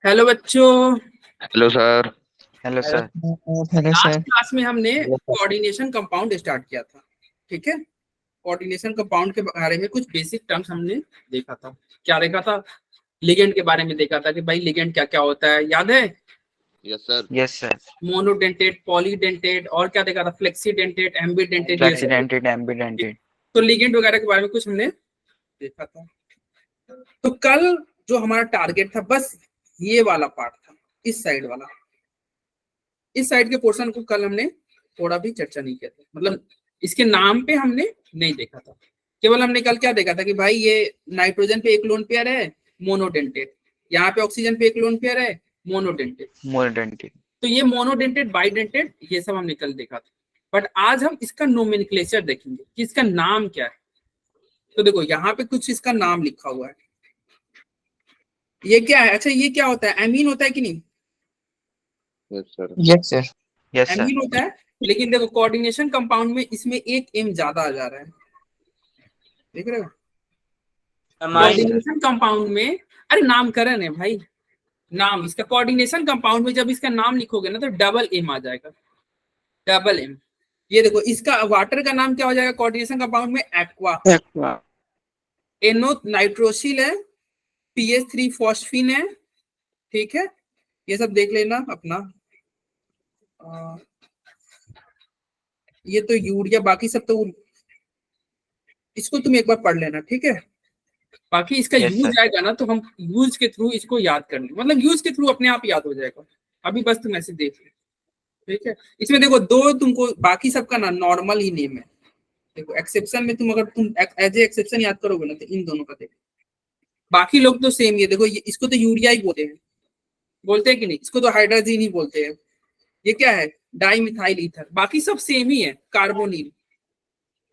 Hello बच्चों। Hello sir. Hello sir. Hello last sir. Class में हमने कोऑर्डिनेशन कंपाउंड स्टार्ट किया था। ठीक है, कोऑर्डिनेशन कंपाउंड के बारे में कुछ बेसिक टर्म्स हमने देखा था। क्या देखा था? लिगेंड के बारे में देखा था कि भाई लिगेंड क्या क्या होता है, याद है? Yes sir. Yes sir. Monodentate, polydentate, और क्या देखा था? फ्लेक्सीडेंटेट, एम्बीडेंटेट, ये सब। फ्लेक्सीडेंटेड, एम्बीडेंटेड। तो लिगेंड वगैरह के बारे में कुछ हमने देखा था। तो कल जो हमारा टारगेट था बस ये वाला पार्ट था, इस साइड वाला। इस साइड के पोर्शन को कल हमने थोड़ा भी चर्चा नहीं किया था, मतलब इसके नाम पे हमने नहीं देखा था। केवल हमने कल क्या देखा था कि भाई ये नाइट्रोजन पे एक लोन पेयर है, मोनोडेंटेट। यहाँ पे ऑक्सीजन पे एक लोन पेयर है, मोनोडेंटेट। मोनोडेंटेड। तो ये मोनोडेंटेट, बाइडेंटेट, ये सब हमने कल देखा था। बट आज हम इसका नोमेनक्लेचर देखेंगे कि इसका नाम क्या है। तो देखो यहाँ पे कुछ इसका नाम लिखा हुआ है। ये क्या है? अच्छा, ये क्या होता है? एमीन होता है कि नहीं? Yes sir. Yes sir. Yes sir. Amine होता है, लेकिन देखो कोऑर्डिनेशन कंपाउंड में इसमें एक एम ज्यादा आ जा रहा है, देख रहे हो? कोऑर्डिनेशन कंपाउंड में, अरे नामकरण है भाई, नाम इसका। कोऑर्डिनेशन कंपाउंड में जब इसका नाम लिखोगे ना तो डबल एम आ जाएगा, डबल एम। ये देखो इसका वाटर का नाम क्या हो जाएगा कोऑर्डिनेशन कंपाउंड में? एक्वा। एनो नाइट्रोसिल है, पीएच3 फॉस्फीन है। ठीक है, ये सब देख लेना अपना। ये तो यूरिया, बाकी सब तो इसको तुम एक बार पढ़ लेना, ठीक है? बाकी इसका Yes, यूज sir. आएगा ना तो हम यूज के थ्रू इसको याद कर लेंगे, मतलब यूज के थ्रू अपने आप याद हो जाएगा। अभी बस तुम ऐसे देख लो, ठीक है? इसमें देखो दो तुमको, बाकी सबका ना नॉर्मल ही नेम है। देखो एक्सेप्शन में तुम, अगर तुम एज ए एक्सेप्शन याद करोगे ना तो इन दोनों का देखो। बाकी लोग तो सेम ही है। देखो इसको तो यूरिया ही बोलते हैं कि नहीं? इसको तो हाइड्रोजन ही बोलते हैं। ये क्या है? Di methyl ether. बाकी सब सेम ही है, कार्बोनिल।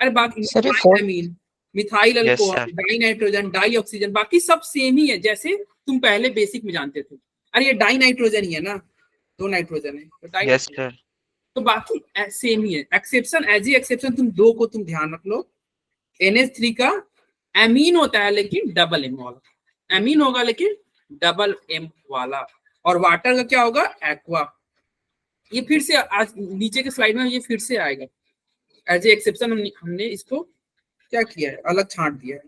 अरे बाकी सर, ये amine, methyl Yes, alcohol, sir. Di nitrogen, di oxygen, बाकी सब सेम ही है जैसे तुम पहले बेसिक में जानते थे। अरे ये डाई नाइट्रोजन ही है ना, दो नाइट्रोजन है तो डाई। Yes sir. तो बाकी सेम ही है। एक्सेप्शन, एज ए एक्सेप्शन तुम दो को तुम ध्यान रख लो। NH3 का एमीन होता है लेकिन डबल एम वाला, एमीन होगा लेकिन डबल एम वाला। और वाटर का क्या होगा? एक्वा। ये फिर से आज नीचे के स्लाइड में ये फिर से आएगा एज ए एक्सेप्शन। हमने इसको क्या किया है? अलग छांट दिया है।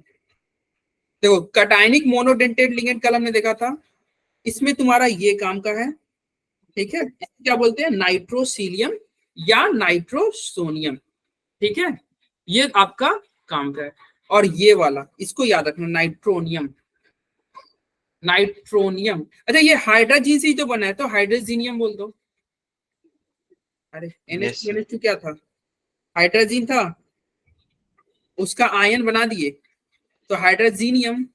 देखो कटायनिक मोनोडेंटेट लिगेंड कल हमने देखा था, इसमें तुम्हारा ये काम का है। ठीक है, इसको क्या बोलते हैं? नाइट्रोसिलियम या नाइट्रोसोनियम। ठीक है, ये आपका काम का है। और ये वाला इसको याद रखना, नाइट्रोनियम। नाइट्रोनियम, अच्छा ये हाइड्रोजन से ही तो बना है, तो हाइड्रोजीनियम बोल दो। अरे Yes, sir. NH2 क्या था? हाइड्रोजन था, उसका आयन बना दिए तो हाइड्रोजीनियम,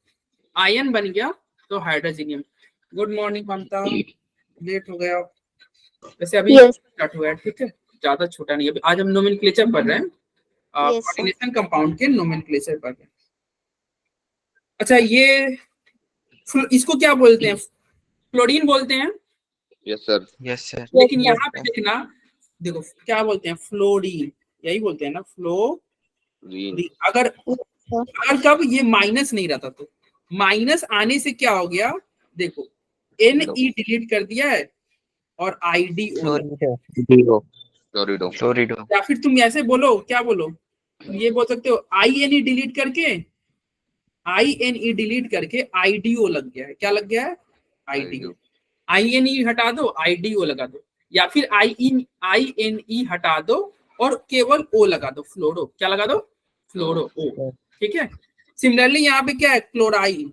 आयन बन गया तो हाइड्रोजीनियम। गुड मॉर्निंग ममता, लेट हो गया वैसे, अभी स्टार्ट हुआ है। ठीक है, ज्यादा छोटा नहीं। अभी आज हम नोमेनक्लेचर पढ़ रहे हैं, कोऑर्डिनेशन कंपाउंड के नोमेनक्लेचर पढ़ रहे हैं। अच्छा ये इसको क्या बोलते हैं? फ्लोरीन बोलते हैं। Yes sir. Yes sir. लेकिन यहाँ पे देखना, देखो क्या बोलते हैं? फ्लोरीन, यही बोलते हैं ना, फ्लोरीन। अगर कब ये माइनस नहीं रहता तो, माइनस आने से क्या हो गया? देखो NE डिलीट कर दिया है और IDO, फ्लोरिडो। या फिर तुम ऐसे बोलो, क्या बोलो? ये बोल सकते हो INE डिलीट करके, INE डिलीट करके IDO लग गया है। क्या लग गया है? IDO। INE हटा दो, IDO लगा दो, या फिर INE हटा दो और केवल O लगा दो, फ्लोरो। क्या लगा दो? फ्लोरो O। ठीक है, सिमिलरली यहाँ पे क्या है? क्लोराइन।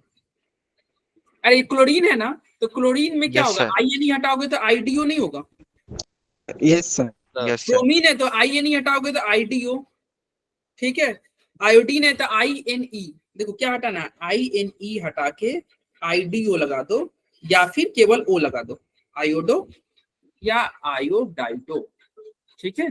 अरे क्लोरीन है ना, तो क्लोरीन में क्या Yes, होगा? sir. INE हटाओगे तो IDO नहीं होगा। Yes sir. Yes sir. Bromine है तो INE हटाओगे तो IDO। ठीक है, आयोडीन है तो INE। देखो क्या हटाना है? INE हटा के IDO लगा दो, या फिर केवल O लगा दो, आयोडो या आयोडाइडो। ठीक है,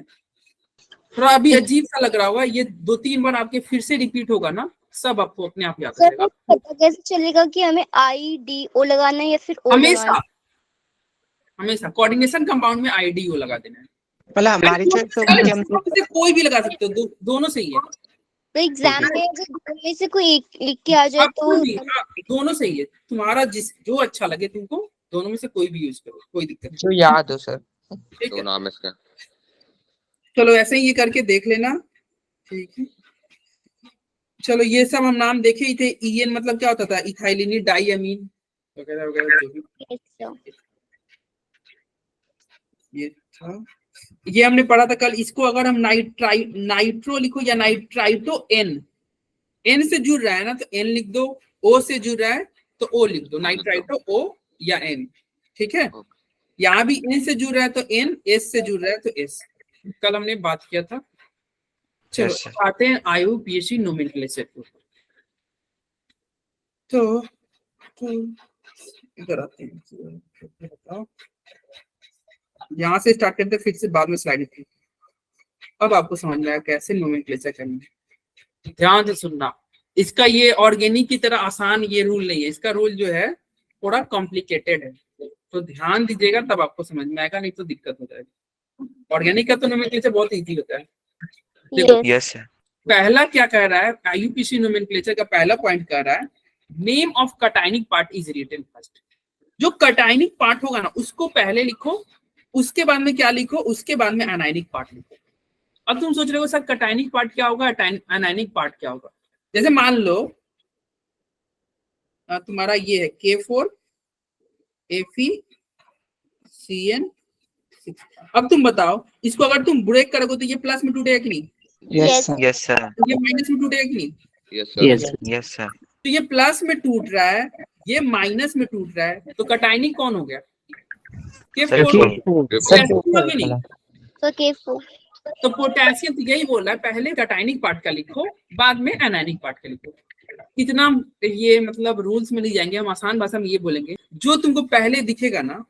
थोड़ा अभी अजीब सा लग रहा होगा, ये 2-3 बार आपके फिर से रिपीट होगा ना, सब आपको अपने आप याद हो जाएगा। पता कैसे चलेगा कि हमें IDO लगाना है या फिर O लगाना हमेशा है? हमेशा कोऑर्डिनेशन कंपाउंड में IDO लगा देना है। मतलब हमारी चॉइस होगी कि हम कोई भी लगा सकते हो, दोनों सही है। तो एग्जाम में अगर दो में से कोई एक लिख के आ जाए तो दोनों सही है, तुम्हारा जो अच्छा लगे तुमको दोनों में से कोई भी यूज करो, कोई दिक्कत जो याद हो सर। नहीं, ठीक दो है। नाम है इसका। चलो ऐसे ही ये करके देख लेना, ठीक है। चलो ये सब हम नाम देखे ही थे। ईएन मतलब क्या होता था, इथाइलिनी डाइअमीन वगैरह वगैरह जो भी Yes, sir. ये था, ये हमने पढ़ा था कल। इसको अगर हम नाइट्रो लिखो या नाइट्राइटो एन, एन से जुड़ रहा है ना तो एन लिख दो, ओ से जुड़ रहा है तो ओ लिख दो, नाइट्राइटो ओ या एन, ठीक है। यहाँ भी एन से जुड़ रहा है तो एन, एस से जुड़ रहा है तो एस, कल हमने बात किया था। चलो Yes, sir. आते हैं IUPAC नोमेनक्लेचर को। तो इधर आते हैं, यहाँ से स्टार्ट करते हैं, फिर से बाद में स्लाइड थी। अब आपको समझ में आया कैसे नोमेनक्लेचर करना है। ध्यान से सुनना, इसका ये ऑर्गेनिक की तरह आसान ये रूल नहीं है, इसका रूल जो है थोड़ा कॉम्प्लिकेटेड है, तो ध्यान दीजिएगा तब आपको समझ में आएगा, नहीं तो दिक्कत हो जाएगी। ऑर्गेनिक का तो नोमेनक्लेचर बहुत इजी होता है। देखो Yes. Yes, sir. पहला क्या कह रहा है, IUPAC नोमेनक्लेचर का पहला पॉइंट कह रहा है name of cationic part is written first. जो कटायनिक पार्ट होगा ना उसको पहले लिखो, उसके बाद में क्या लिखो, उसके बाद में एनायनिक पार्ट लिखो। अब तुम सोच रहे हो सर कटायनिक पार्ट क्या होगा, एनायनिक पार्ट क्या होगा। जैसे मान लो तुम्हारा ये है K4 FeCN। अब तुम बताओ इसको अगर तुम ब्रेक करोगे तो ये प्लस में टूटेगा कि नहीं, Yes, Yes. sir. Yes, sir. ये माइनस में टूटेगा कि नहीं। Yes sir. Yes, sir. तो ये प्लस में टूट रहा है, ये माइनस में टूट रहा है, तो कटायनिक कौन हो गया, Sir, K4 K4. पोटेशियम होगा कि नहीं। So K4. तो पोटेशियम तो यही बोल रहा है पहले कटायनिक पार्ट का लिखो, बाद में एनायनिक पार्ट का लिखो। इतना ये मतलब रूल्स में नहीं जाएंगे, हम आसान भाषा में ये बोलेंगे, जो तुमको पहले दिखेगा ना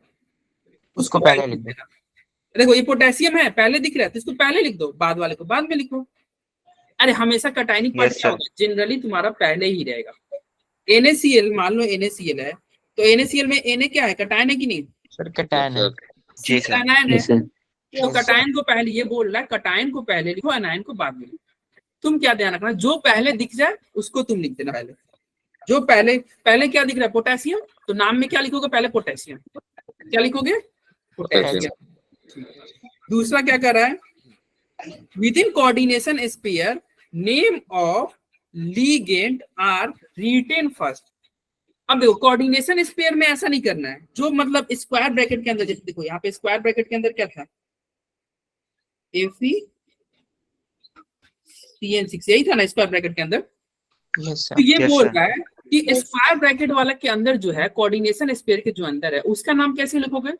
उसको पहले लिख दो। देना। देखो ये पोटेशियम है, पहले दिख रहा है तो इसको पहले लिख दो, बाद वाले को बाद में लिखो। अरे हमेशा कटायनिक पार्ट Yes, क्या sir. होगा, जनरली तुम्हारा पहले ही रहेगा। NaCl मान लो NaCl है, तो NaCl में Na क्या है, कटायन है कि नहीं, Sir, कटायन है। सर। जी सर। एनायन है। तो Yes, कटायन को पहले, ये बोल रहा है कटायन को पहले लिखो, एनायन को बाद में लिखो। तुम क्या ध्यान रखना, जो पहले दिख जाए उसको तुम लिख देना पहले। जो पहले क्या दिख रहा है, पोटेशियम, तो नाम में क्या लिखोगे, पहले पोटेशियम, क्या लिखोगे, पोटेशियम। दूसरा क्या कर रहा है, with in coordination sphere name of ligand are written first. अब देखो कोऑर्डिनेशन स्पेयर में ऐसा नहीं करना है, जो मतलब स्क्वायर ब्रैकेट के अंदर, जैसे देखो यहाँ पे स्क्वायर ब्रैकेट के अंदर क्या था, FeCN6 यही था ना स्क्वायर ब्रैकेट के अंदर। Yes, sir. तो ये Yes, बोल sir. रहा है कि स्क्वायर ब्रैकेट वाला के अंदर जो है कोऑर्डिनेशन स्पेयर के जो अंदर है उसका नाम कैसे लिखोगे,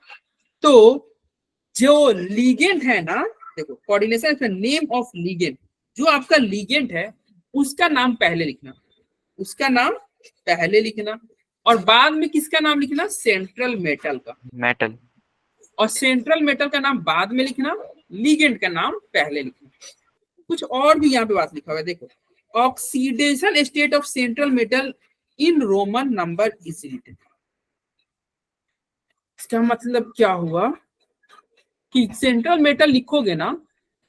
तो जो लीगेंड है ना, देखो coordination sphere name of ligand, जो आपका लीगेंड है उसका नाम पहले लिखना, उसका नाम पहले लिखना, और बाद में किसका नाम लिखना, सेंट्रल मेटल का, मेटल। और सेंट्रल मेटल का नाम बाद में लिखना, लीगेंड का नाम पहले लिखना। कुछ और भी यहाँ पे बात लिखा हुआ है, देखो oxidation state of central metal in Roman number is written. इसका मतलब क्या हुआ कि सेंट्रल मेटल लिखोगे ना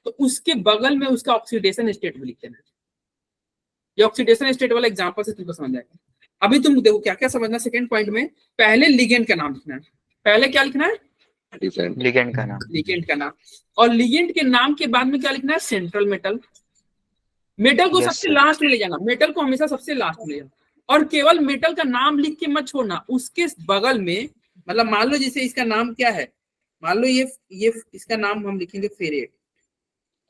तो उसके बगल में उसका ऑक्सीडेशन स्टेट भी लिख देना। ये ऑक्सीडेशन स्टेट वाला एग्जांपल से तुमको समझ आएगा। अभी तुम देखो क्या क्या समझना, सेकंड पॉइंट में पहले लिगेंड का नाम लिखना है, पहले क्या लिखना है, लिगेंड का नाम। लिगेंड का नाम, और लिगेंड के नाम के बाद में क्या लिखना है, सेंट्रल मेटल। मेटल को Yes, सबसे sir. लास्ट में ले जाना, मेटल को हमेशा सबसे लास्ट में ले जाना, और केवल मेटल का नाम लिख के मत छोड़ना, उसके बगल में, मतलब मान लो जैसे इसका नाम क्या है, मान लो ये इसका नाम हम लिखेंगे फेरेट,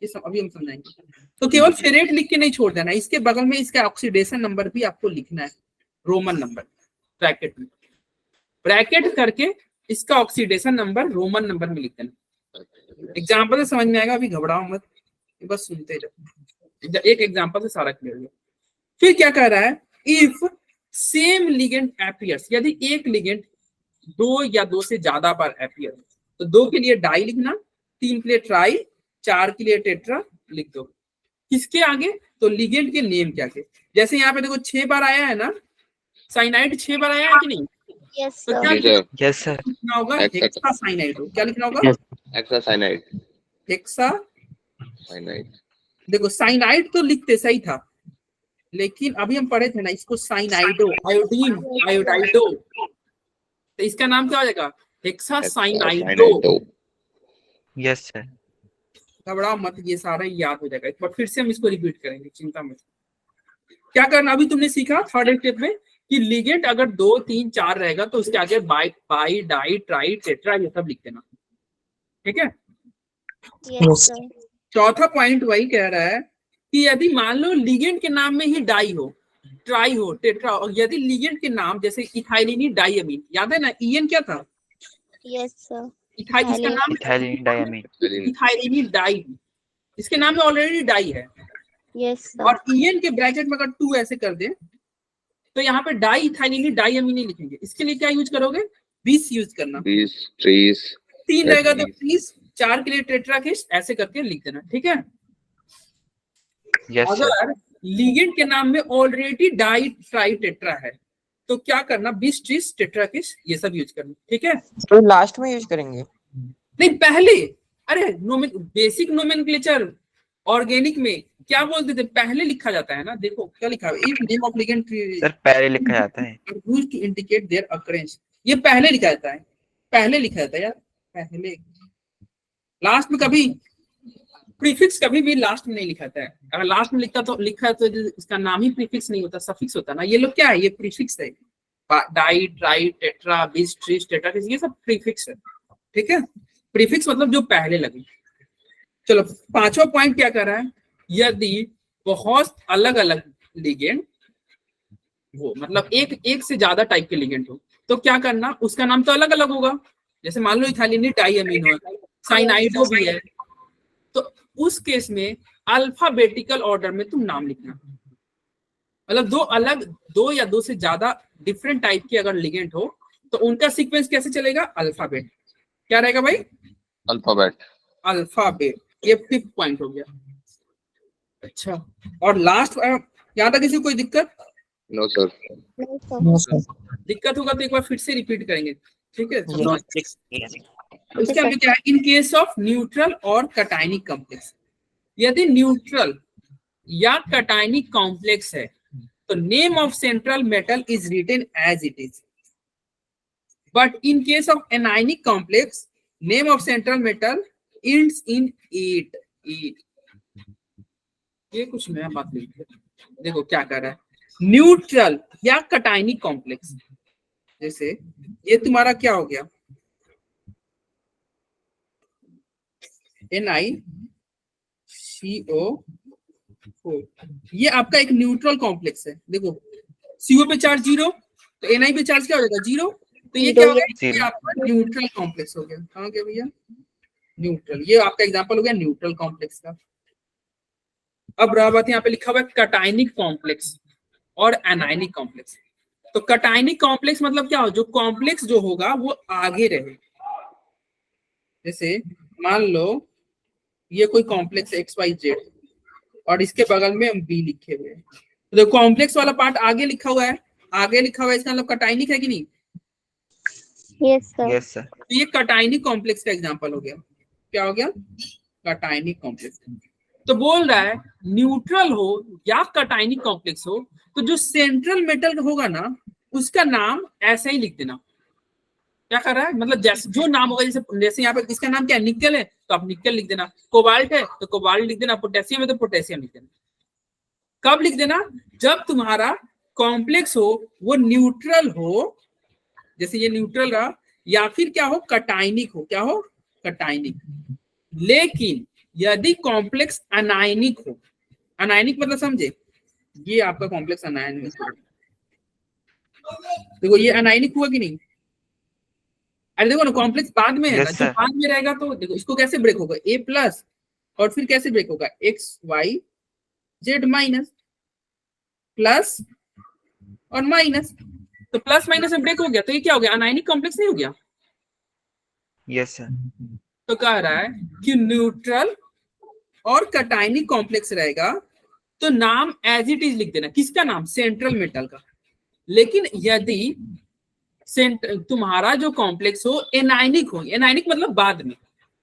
ये अभी हम समझाएंगे। तो केवल फेरेट लिख के नहीं छोड़ देना, इसके बगल में इसका ऑक्सीडेशन नंबर भी आपको लिखना है, रोमन नंबर ब्रैकेट में, ब्रैकेट करके इसका ऑक्सीडेशन नंबर रोमन नंबर में लिख देना। एग्जाम्पल से समझ में आएगा, अभी घबराओ मत, बस सुनते जाओ, एक एग्जाम्पल से सारा क्लियर हो। फिर क्या कह रहा है, इफ सेम लिगेंड अपीयर्स, यदि एक लिगेंड दो या दो से ज्यादा बार अपीयर, तो 2 के लिए डाई लिखना, 3 के लिए ट्राई, 4 के लिए टेट्रा लिख दो। किसके आगे, तो लिगेंड के नेम के आगे। जैसे यहाँ पे देखो 6 बार आया है ना, साइनाइड 6 बार आया है कि नहीं, Yes, तो sir. क्या यस सर। लिखना होगा, हेक्सासाइनाइड, क्या लिखना होगा, हेक्सासाइनाइड। हेक्सासाइनाइड। देखो साइनाइड तो लिखते सही था, लेकिन अभी हम पढ़े थे ना इसको साइनाइडो, आयोडीन, आयोडाइडो, तो इसका नाम क्या हो जाएगा? हेक्सासाइनाइडो। Cyanide. Yes sir. घबराओ मत, ये सारा याद हो जाएगा, बट फिर से हम इसको रिपीट करेंगे, चिंता मत। क्या करना अभी तुमने सीखा थर्ड स्टेप में कि लिगेंड अगर 2, 3, 4 रहेगा तो उसके आगे बाई डाई ट्राई टेट्रा ये सब लिख देना, ठीक है। Yes sir. चौथा पॉइंट वही कह रहा है कि यदि मान लो लिगेंड के नाम में ही डाई हो, ट्राई हो, टेट्रा, और यदि लिगेंड के नाम जैसे इथाइलिनी डाइअमीन, याद है ना ईएन क्या था? Yes sir. इसका नाम इथाइलिन डायमीन। इथाइलिनी डाई, इसके नाम में ऑलरेडी डाई है। Yes sir. और ईएन के ब्रैकेट में अगर 2 ऐसे कर दे तो यहाँ पे डाई इथाइलिनी डाइअमीन लिखेंगे। इसके लिए क्या यूज करोगे? 20 यूज करना। 20 trees. 3 रहेगा तो 20, 4 के लिए टेट्रा किस ऐसे करके लिख देना, ठीक है। Yes sir. अगर लिगेंड के नाम में ऑलरेडी डाई ट्राई टेट्रा है तो क्या करना? 20 ट्रीस टेट्रा किस ये सब यूज करना, ठीक है। तो लास्ट में यूज करेंगे? नहीं पहले, अरे बेसिक नोमेनक्लेचर ऑर्गेनिक में क्या बोलते थे? पहले लिखा जाता है ना, देखो क्या लिखा है, if name of ligand sir पहले लिखा जाता है। Used to indicate their occurrence, ये पहले लिखा जाता है, पहले लिखा जाता है यार, पहले। लास्ट में कभी प्रीफिक्स कभी भी लास्ट में नहीं लिखा जाता है। अगर लास्ट में लिखा है तो इसका नाम ही प्रीफिक्स नहीं होता, सफिक्स होता ना। ये लोग क्या है? ये प्रीफिक्स है। डाई ट्राई टेट्रा बीस ट्रीस टेट्रा ये सब प्रीफिक्स है, ठीक है। प्रीफिक्स मतलब जो पहले लगे। चलो पांचवा पॉइंट क्या कर रहा है? यदि बहुत अलग अलग लिगेंड हो, मतलब एक से ज्यादा टाइप के लिगेंड हो, तो क्या करना? उसका नाम तो अलग अलग होगा। जैसे मान लो इथाइलिनी डाइअमीन हो, साइनाइडो भी है, तो उस केस में अल्फाबेटिकल ऑर्डर में तुम नाम लिखना। मतलब दो या दो से ज्यादा डिफरेंट टाइप के अगर लिगेंड हो तो उनका सीक्वेंस कैसे चलेगा? अल्फाबेट। क्या रहेगा भाई? Alphabet. अल्फाबेट। ये 5th पॉइंट हो गया। अच्छा, और लास्ट यहाँ तक किसी कोई दिक्कत? No sir. दिक्कत होगा तो एक बार फिर से रिपीट करेंगे, ठीक है। इसके आगे क्या है? इन केस ऑफ न्यूट्रल और कटायनिक कॉम्प्लेक्स, यदि न्यूट्रल या कटायनिक कॉम्प्लेक्स है तो name of central metal is written as it is, but in case of anionic complex name of central metal ends in ate. ये कुछ नया बात नहीं है। देखो क्या कर रहा है, न्यूट्रल या कटायनिक कॉम्प्लेक्स, जैसे ये तुम्हारा क्या हो गया? NiCO4, ये आपका एक न्यूट्रल कॉम्प्लेक्स है। देखो CO पे चार्ज 0 तो Na पे चार्ज क्या हो जाएगा? 0। तो ये क्या हो गया? ये आपका न्यूट्रल कॉम्प्लेक्स हो गया। कहाँ गया भैया? न्यूट्रल। ये आपका एग्जांपल हो गया न्यूट्रल कॉम्प्लेक्स का। अब रहा बात यहाँ पे लिखा हुआ है कटायनिक कॉम्प्लेक्स और एनायनिक कॉम्प्लेक्स। तो कटायनिक कॉम्प्लेक्स मतलब क्या हो? जो कॉम्प्लेक्स जो होगा वो आगे रहे। जैसे मान लो ये कोई कॉम्प्लेक्स XYZ और इसके बगल में हम B लिखे हुए हैं, तो कॉम्प्लेक्स वाला पार्ट आगे लिखा हुआ है, आगे लिखा हुआ है, इसका मतलब कटायनिक है कि नहीं? Yes sir. Yes sir. तो ये कटायनिक कॉम्प्लेक्स का एग्जांपल हो गया। क्या हो गया? Cationic complex. तो बोल रहा है न्यूट्रल हो या कटायनिक कॉम्प्लेक्स हो तो जो सेंट्रल मेटल होगा ना उसका नाम ऐसे ही लिख देना। क्या कर रहा है? मतलब जैसे जो नाम होगा, जैसे यहाँ पे इसका नाम क्या है? निकल है तो आप निकल लिख देना, कोबाल्ट है तो कोबाल्ट लिख देना, पोटेशियम है तो पोटेशियम लिख देना। कब लिख देना? जब तुम्हारा कॉम्प्लेक्स हो वो न्यूट्रल हो, जैसे ये न्यूट्रल रहा, या फिर क्या हो? कटायनिक हो। क्या हो? कटायनिक। लेकिन यदि कॉम्प्लेक्स अनायनिक हो, अनायनिक मतलब समझे, ये आपका कॉम्प्लेक्स अनायनिक, देखो ये अनायनिक हुआ कि नहीं? अरे देखो ना कॉम्प्लेक्स बाद में है ना, जो बाद में रहेगा तो देखो इसको कैसे ब्रेक होगा? A+ और फिर कैसे ब्रेक होगा? XYZ माइनस प्लस और माइनस, तो प्लस माइनस में ब्रेक हो गया, तो ये क्या हो गया? अनायनिक कॉम्प्लेक्स नहीं हो गया? Yes sir. तो कह रहा है कि न्यूट्रल और कटायनिक कॉम्प्लेक्स रहेगा तो नाम एज इट इज लिख देना। किसका नाम? सेंट्रल मेटल का। लेकिन यदि तुम्हारा जो कॉम्प्लेक्स हो एनायनिक हो, एनायनिक मतलब बाद में,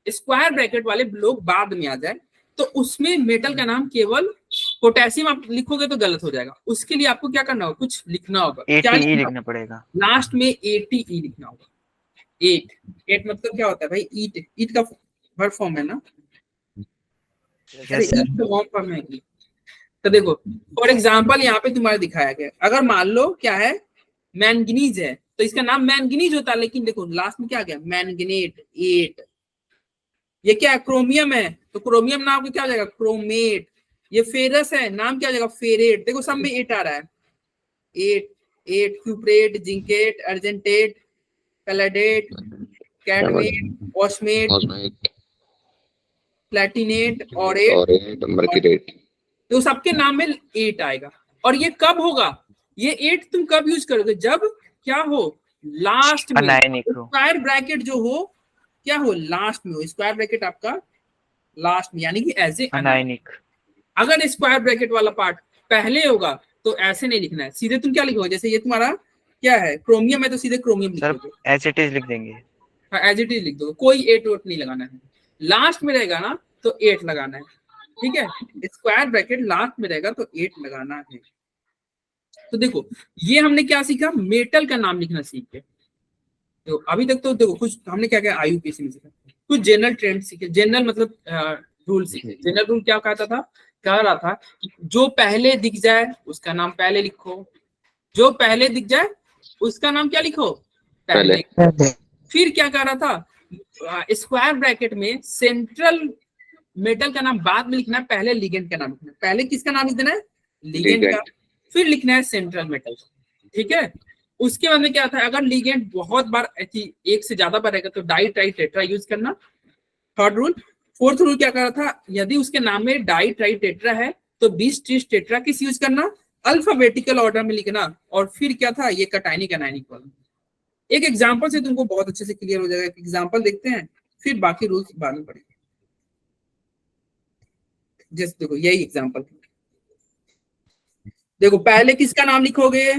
स्क्वायर ब्रैकेट वाले लोग बाद में आ जाए, तो उसमें मेटल का नाम केवल पोटेशियम आप लिखोगे तो गलत हो जाएगा, उसके लिए आपको क्या करना होगा, कुछ लिखना होगा। क्या ATE लिखना पड़ेगा। लास्ट में ATE लिखना होगा। एट मतलब क्या होता है भाई, ईट, ईट का वर्ब फॉर्म है ना, अरे यस सर। ईट का वर्ब फॉर्म है eat। तो देखो फॉर एग्जांपल यहाँ पे तुम्हारे दिखाया गया, अगर मान लो क्या है, मैंगनीज है, तो इसका नाम मैंगनीज होता है, लेकिन देखो लास्ट में क्या आ गया, मैंगनेट, एट। ये क्या है, क्रोमियम है, तो क्रोमियम नाम का क्या हो जाएगा, क्रोमेट। ये फेरस है, नाम क्या हो जाएगा, फेरेट। देखो सब में एट आ रहा है, ate, ate, cuprate, zincate, argentate, palladate, cadmate, osmate, Osmate, platinate, aurate, Orate, Mercurate. तो सबके नाम में एट आएगा। और ये कब होगा, ये एट तुम कब यूज करोगे, जब क्या हो, लास्ट में अनायनिक हो। स्क्वायर ब्रैकेट जो हो, क्या हो, लास्ट में हो, स्क्वायर ब्रैकेट आपका लास्ट में, यानी कि एज ए अनायनिक। अगर स्क्वायर ब्रैकेट वाला पार्ट पहले होगा तो ऐसे नहीं लिखना है, सीधे तुम क्या लिखोगे, जैसे ये तुम्हारा क्या है, क्रोमियम है, तो सीधे क्रोमियम सर लिखोगे, एज इट इज लिख देंगे। एज इट इज लिख दो, कोई एट वोट नहीं लगाना है। लास्ट में रहेगा ना तो एट लगाना है, ठीक है, स्क्वायर ब्रैकेट लास्ट में रहेगा तो एट लगाना है। तो देखो ये हमने क्या सीखा, मेटल का नाम लिखना सीख गए। तो अभी तक तो देखो कुछ हमने क्या क्या IUPAC में सीखा, कुछ जनरल ट्रेंड सीखे, जनरल मतलब रूल सीखे। जनरल रूल क्या कहता था, कह रहा था कि जो पहले दिख जाए उसका नाम पहले लिखो, जो पहले दिख जाए उसका नाम क्या लिखो, पहले। फिर क्या कह रहा था, स्क्वायर ब्रैकेट में सेंट्रल मेटल का नाम बाद में लिखना है, पहले लिगेंड का नाम लिखना है। पहले किसका नाम लिख देना है, लिगेंड का, फिर लिखना है सेंट्रल मेटल, ठीक है। उसके बाद में क्या था, अगर लिगेंड बहुत बार एक से ज्यादा बार रहेगा तो डाई ट्राई टेट्रा यूज करना, थर्ड रूल। फोर्थ रूल क्या कर रहा था, यदि उसके नाम में डाई ट्राई टेट्रा है तो 20 30 टेट्रा किस यूज करना, अल्फाबेटिकल ऑर्डर में लिखना। और फिर क्या था, ये कटाइनिक एनायनिक वाला। एक एग्जांपल से तुमको बहुत अच्छे से क्लियर हो जाएगा, एग्जांपल देखते हैं फिर बाकी रूल्स बाद में पढ़ेंगे। जैसे देखो यही एग्जांपल, देखो पहले किसका नाम लिखोगे,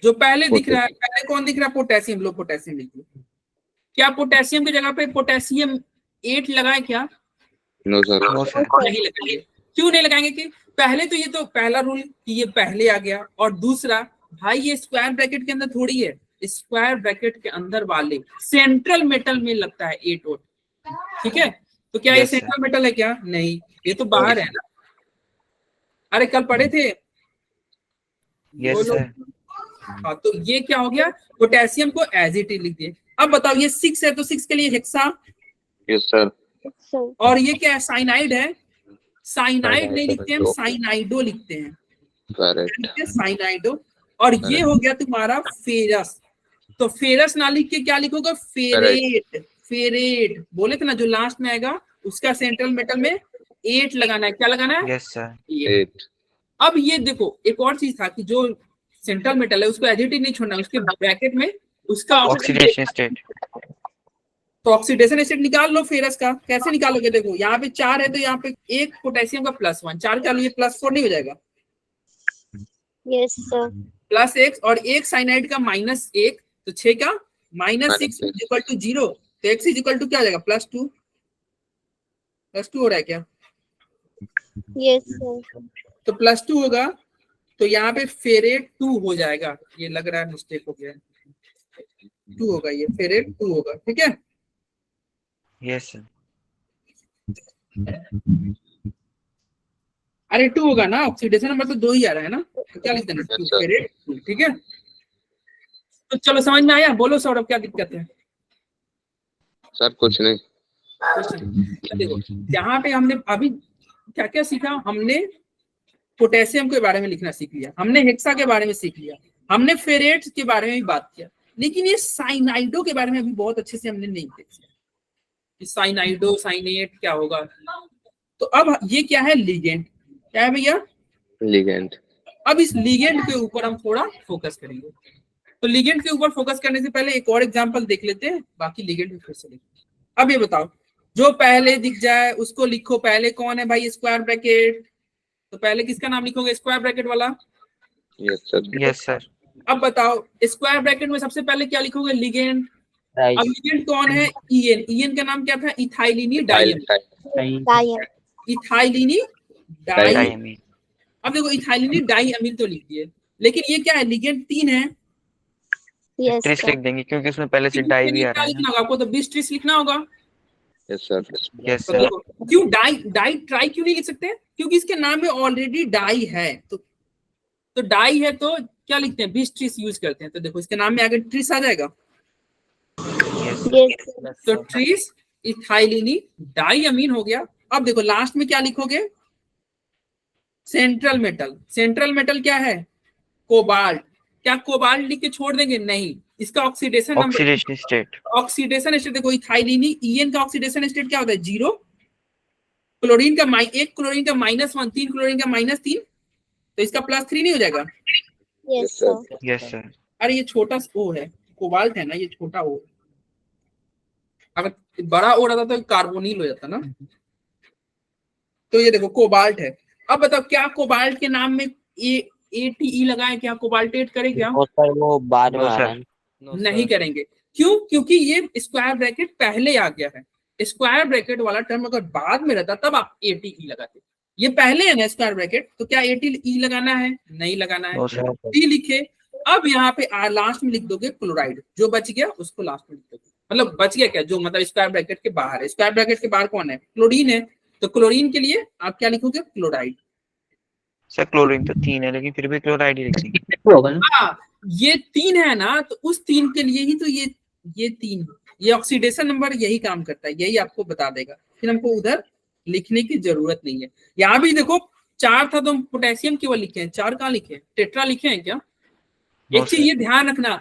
जो पहले दिख रहा है, पहले कौन दिख रहा है, पोटेशियम, लो पोटेशियम लिखिए। क्या पोटेशियम की जगह पे पोटेशियम 8 लगाए क्या, No, sir. No sir. नहीं लगाएंगे। क्यों नहीं लगाएंगे, कि पहले तो ये तो पहला रूल कि ये पहले आ गया, और दूसरा भाई ये स्क्वायर ब्रैकेट के अंदर थोड़ी है, स्क्वायर ब्रैकेट के अंदर वाले सेंट्रल मेटल में लगता है 8 वोट, ठीक है। तो क्या ये Yes, sir. सेंट्रल मेटल है क्या, नहीं, ये तो बाहर है ना। अरे कल पढ़े थे, यस बोलो। सर। हाँ तो ये क्या हो गया, पोटेशियम को एज इट इज लिख दिए। अब बताओ ये 6 है तो 6 के लिए हेक्सा, Yes, sir. और ये क्या है, साइनाइड है, साइनाइड नहीं लिखते हम, Cyanide. साइनाइडो लिखते हैं, Ferret. साइनाइडो। और ये हो गया तुम्हारा फेरस, तो फेरस ना लिख के क्या लिखोगे, फेरेट, फेरेट बोले थे ना, जो लास्ट में आएगा उसका सेंट्रल मेटल में 8 लगाना है, क्या लगाना है, यस सर। 8। 8. अब ये देखो एक और चीज था कि जो सेंट्रल मेटल है उसको एडिटिव नहीं छोड़ना, उसके ब्रैकेट में उसका ऑक्सीडेशन स्टेट। तो ऑक्सीडेशन स्टेट निकाल लो फेरस का, कैसे निकालोगे, देखो यहाँ पे 4 है तो यहाँ पे एक पोटेशियम का +1, 4 का लिए +4 नहीं हो जाएगा, यस सर, +1 और एक साइनाइड का -1, तो 6 का -6 इक्वल टू 0, तो x इक्वल टू क्या हो जाएगा, +2, +2 हो रहा है क्या, यस सर, तो +2 होगा, तो यहाँ पे फेरेट 2 हो जाएगा, ये लग रहा है मिस्टेक हो गया, 2 होगा, ये फेरेट 2 होगा, ठीक है। Yes sir. अरे 2 होगा ना, ऑक्सीडेशन नंबर तो 2 ही आ रहा है ना, तो क्या लिख देना, 2 Yes, sir. फेरेट 2, ठीक है। तो चलो समझ में आया, बोलो सौरभ क्या दिक्कत है। Sir, कुछ नहीं. देखो यहाँ पे हमने अभी क्या क्या सीखा, हमने पोटेशियम के बारे में लिखना सीख लिया, हमने हेक्सा के बारे में सीख लिया, हमने फेरेट के बारे में भी बात किया, लेकिन ये साइनाइडो के बारे में अभी बहुत अच्छे से हमने नहीं देखा कि साइनाइडो साइनेट क्या होगा। तो अब ये क्या है, लिगेंड, क्या है भैया, Ligand. अब इस लिगेंड के ऊपर हम थोड़ा फोकस करेंगे। तो लिगेंड के ऊपर फोकस करने से पहले एक और एग्जांपल देख लेते हैं, बाकी लिगेंड भी फिर से देखेंगे। अब ये बताओ, जो पहले दिख जाए उसको लिखो, पहले कौन है भाई, स्क्वायर ब्रैकेट, तो पहले किसका नाम लिखोगे, स्क्वायर ब्रैकेट वाला। Yes, sir. Yes sir. अब बताओ स्क्वायर ब्रैकेट में सबसे पहले क्या लिखोगे, लिगेंड। अब लिगेंड कौन है, ईएन, ईएन का नाम क्या था, इथाइलिनी डाइम, डायन, इथाइलिनी डाइम, डायमीन। अब देखो इथाइलिन डाई अमीन तो लिख दिए, लेकिन ये क्या है, लिगेंड 3 है। Yes tris sir. लिख देंगे क्योंकि उसमें पहले से इसके डाई भी लिए आ क्या रहा है लिखना ना। होगा आपको, तो 20 ट्रिस लिखना होगा। Yes sir. यस तो सर। देखो क्यों डाई डाई ट्राई क्यों नहीं लिख सकते, क्योंकि इसके नाम में ऑलरेडी डाई है। तो डाई है तो क्या लिखते हैं, 20 ट्रिस यूज करते हैं। तो देखो इसके नाम में आगे ट्रिस आ जाएगा, यस यस तो ट्रिस इथाइलिनी डाई अमीन हो गया। अब देखो लास्ट में क्या लिखोगे, सेंट्रल मेटल। सेंट्रल मेटल क्या है, कोबाल्ट। क्या कोबाल्ट लिख के छोड़ देंगे, नहीं, इसका oxidation number, oxidation state. Oxidation state देखो इथाइलिनी ईएन का ऑक्सीडेशन स्टेट क्या होता है, 0। क्लोरीन का एक क्लोरीन का -1, 3 क्लोरीन का -3, तो इसका +3 नहीं हो जाएगा। Yes sir. Yes sir. अरे ये छोटा ओ है, कोबाल्ट है ना, ये छोटा ओ, अगर बड़ा ओ रहता तो कार्बोनिल हो जाता ना। तो ये देखो कोबाल्ट है। अब बताओ क्या कोबाल्ट के नाम में ATE लगाए, क्या कोबाल्टेट करे क्या, वो सर वो बाद में नो आ रहा सर। है। नहीं करेंगे। क्यों, क्योंकि ये स्क्वायर ब्रैकेट पहले आ गया है। स्क्वायर ब्रैकेट वाला टर्म अगर बाद में रहता तब आप ATE लगाते, ये पहले है ना स्क्वायर ब्रैकेट, तो क्या ATE लगाना है, नहीं लगाना है। No sir. टी लिखे, अब यहाँ पे लास्ट में लिख दोगे क्लोराइड, जो बच गया उसको लास्ट में लिख दोगे, मतलब बच गया क्या, जो मतलब स्क्वायर ब्रैकेट के बाहर है। स्क्वायर ब्रैकेट के बाहर कौन है, क्लोरीन है, तो क्लोरीन के लिए आप क्या लिखोगे, क्लोराइड। सर क्लोरीन तो 3 है लेकिन फिर भी क्लोराइड ही लिख देंगे। हाँ, ये 3 है ना, तो उस 3 के लिए ही तो ये 3, ये ऑक्सीडेशन नंबर यही काम करता है, यही आपको बता देगा, फिर हमको उधर लिखने की जरूरत नहीं है। यहाँ भी देखो 4 था तो हम पोटेशियम केवल लिखे हैं, 4 कहाँ लिखे हैं, टेट्रा लिखे हैं क्या। एक चीज ये ध्यान रखना,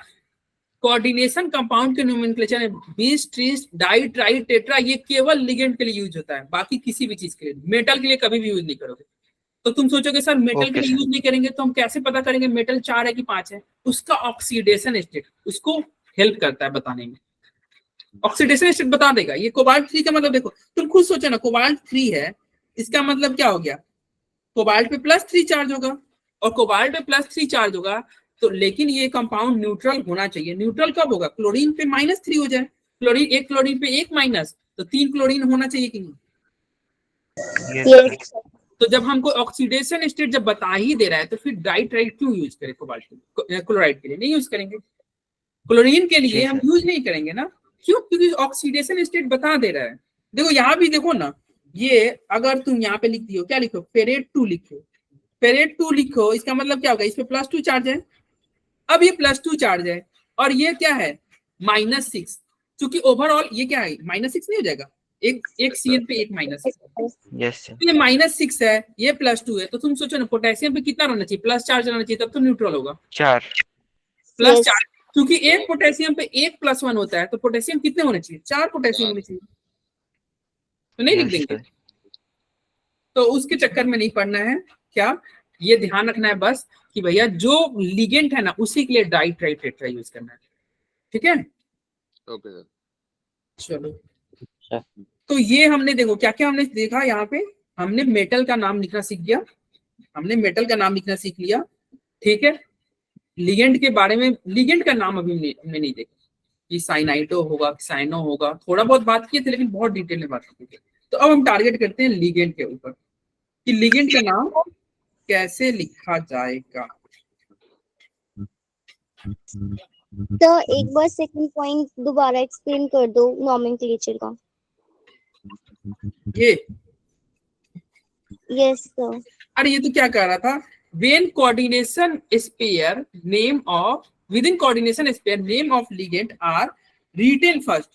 कोऑर्डिनेशन कंपाउंड के नोमेनक्लेचर में 20 ट्रिस डाई ट्राई टेट्रा ये केवल लिगेंड के लिए यूज होता है, बाकी किसी भी चीज के लिए, मेटल के लिए कभी भी यूज नहीं करोगे। तो तुम सोचोगे सर मेटल के लिए यूज नहीं करेंगे तो हम कैसे पता करेंगे मेटल 4 है कि 5 है, उसका ऑक्सीडेशन स्टेट उसको हेल्प करता है बताने में, ऑक्सीडेशन स्टेट बता देगा। ये कोबाल्ट 3 का मतलब देखो, तुम खुद सोचो ना, कोबाल्ट 3 है, इसका मतलब क्या हो गया, कोबाल्ट पे +3 चार्ज होगा, और कोबाल्ट पे +3 चार्ज होगा, तो लेकिन ये कंपाउंड न्यूट्रल होना चाहिए। न्यूट्रल कब होगा, क्लोरीन पे -3 हो जाए, क्लोरीन पे 1 माइनस, तो 3 क्लोरीन होना चाहिए कि नहीं। Yes sir. तो जब हमको ऑक्सीडेशन स्टेट जब बता ही दे रहा है तो फिर डाइट्राइड क्यों यूज करें, कोबाल्ट क्लोराइड के लिए नहीं यूज करेंगे, क्लोरीन के लिए हम यूज नहीं करेंगे ना, क्यों, क्योंकि ऑक्सीडेशन स्टेट बता दे रहा है। देखो यहाँ भी देखो ना, ये अगर तुम यहाँ पे लिख दियो, क्या लिखो, फेरेट 2 लिखो, फेरेट 2 लिखो, इसका मतलब क्या होगा, इस पे +2 चार्ज है, अब ये +2 चार्ज है, और ये क्या है -6, क्योंकि ओवरऑल ये क्या है -6 नहीं हो जाएगा, एक CN पे 1 माइनस, यस सर। ये -6 है, ये +2 है, तो तुम सोचो ना पोटेशियम पे कितना रहना चाहिए, + चार्ज रहना चाहिए, तब तो न्यूट्रल होगा, 4। + चार्ज, क्योंकि एक पोटेशियम पे 1 +1 होता है, तो पोटेशियम कितने होने चाहिए, 4 पोटेशियम होने चाहिए, तो नहीं लिख देंगे। तो उसके चक्कर में नहीं पड़ना है, क्या ये ध्यान रखना है बस कि भैया जो लिगेंड है ना उसी के लिए डाई ट्राई टेट्रा यूज करना है, ठीक है। Okay sir. चलो, तो ये हमने देखो क्या क्या हमने देखा, यहाँ पे हमने मेटल का नाम लिखना सीख गया, हमने मेटल का नाम लिखना सीख लिया, ठीक है। लिगेंड के बारे में, लिगेंड का नाम अभी हमने नहीं देखा कि साइनाइडो होगा, साइनो होगा, थोड़ा बहुत बात किए थे लेकिन बहुत डिटेल में बात की थी। तो अब हम टारगेट करते हैं लिगेंड के ऊपर कि लिगेंड का नाम कैसे लिखा जाएगा। तो एक बार सेकंड पॉइंट दोबारा एक्सप्लेन कर दो नोमेनक्लेचर का। ये यस सर। अरे ये तो क्या कह रहा था, when coordination pair name of within coordination pair name of ligand are written first,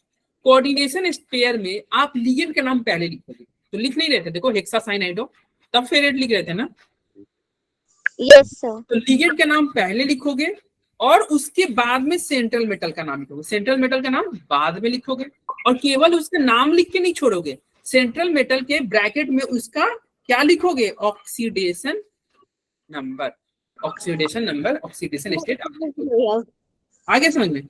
coordination pair में आप लिगेंड का नाम पहले लिखोगे, तो लिख नहीं रहे थे, देखो हेक्सासाइनाइडो तब फेरेट लिख रहे थे ना, यस सर। तो लिगेंड का नाम पहले लिखोगे और उसके बाद में सेंट्रल मेटल का नाम लिखोगे, सेंट्रल मेटल का नाम बाद में लिखोगे, और केवल उसका नाम लिख के नहीं छोड़ोगे, सेंट्रल मेटल के ब्रैकेट में उसका क्या लिखोगे, oxidation number, oxidation number, oxidation state, आगे समझ में।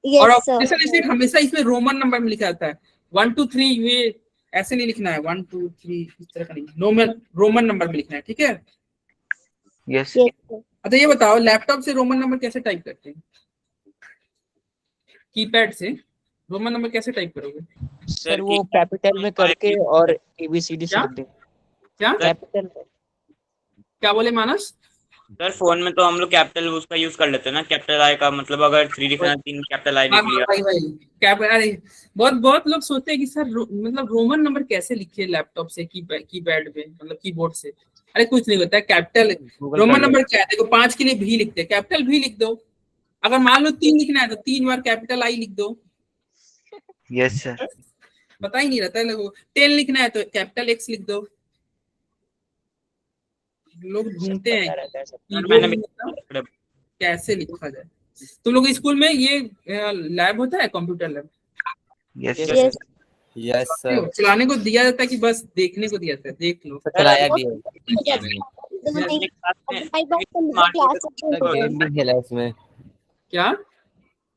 और यस सर। ऑक्सीडेशन स्टेट हमेशा इसमें रोमन नंबर में लिखा जाता है, 1 2 3, ये ऐसे नहीं लिखना है, 1 2 3 इस तरह का नहीं, रोमन नंबर में लिखना है, ठीक है। यस। अच्छा ये बताओ लैपटॉप से रोमन नंबर कैसे टाइप करते हैं, कीपैड से रोमन नंबर कैसे टाइप करोगे, सर वो कैपिटल में करके और ABCD से क्या? लिख दे। क्या कैपिटल क्या बोले मानस? सर फोन में तो हम लोग कैपिटल उसका यूज कर लेते हैं ना, कैपिटल आई का मतलब अगर 3 लिखना है 3 कैपिटल आई हाँ लिख लिया। भाई क्या अरे बहुत बहुत लोग सोचते हैं कि सर मतलब रोमन नंबर कैसे लिखे लैपटॉप से कीपैड पे, मतलब कीबोर्ड से। अरे कुछ नहीं होता है, कैपिटल रोमन नंबर क्या है, देखो 5 के लिए भी लिखते हैं, कैपिटल भी लिख दो। अगर मान लो 3 लिखना है तो 3 बार कैपिटल आई लिख दो। Yes sir. पता ही नहीं रहता है लोगों को। 10 लिखना है तो कैपिटल एक्स लिख दो। लोग ढूंढते हैं कीबोर्ड में मतलब कैसे लिखा जाए। तुम लोग स्कूल में ये लैब होता है, computer lab? Yes yes yes sir, चलाने को दिया जाता है कि बस देखने को दिया जाता है, देख लो? चलाया भी है। गेम भी खेला इसमें, क्या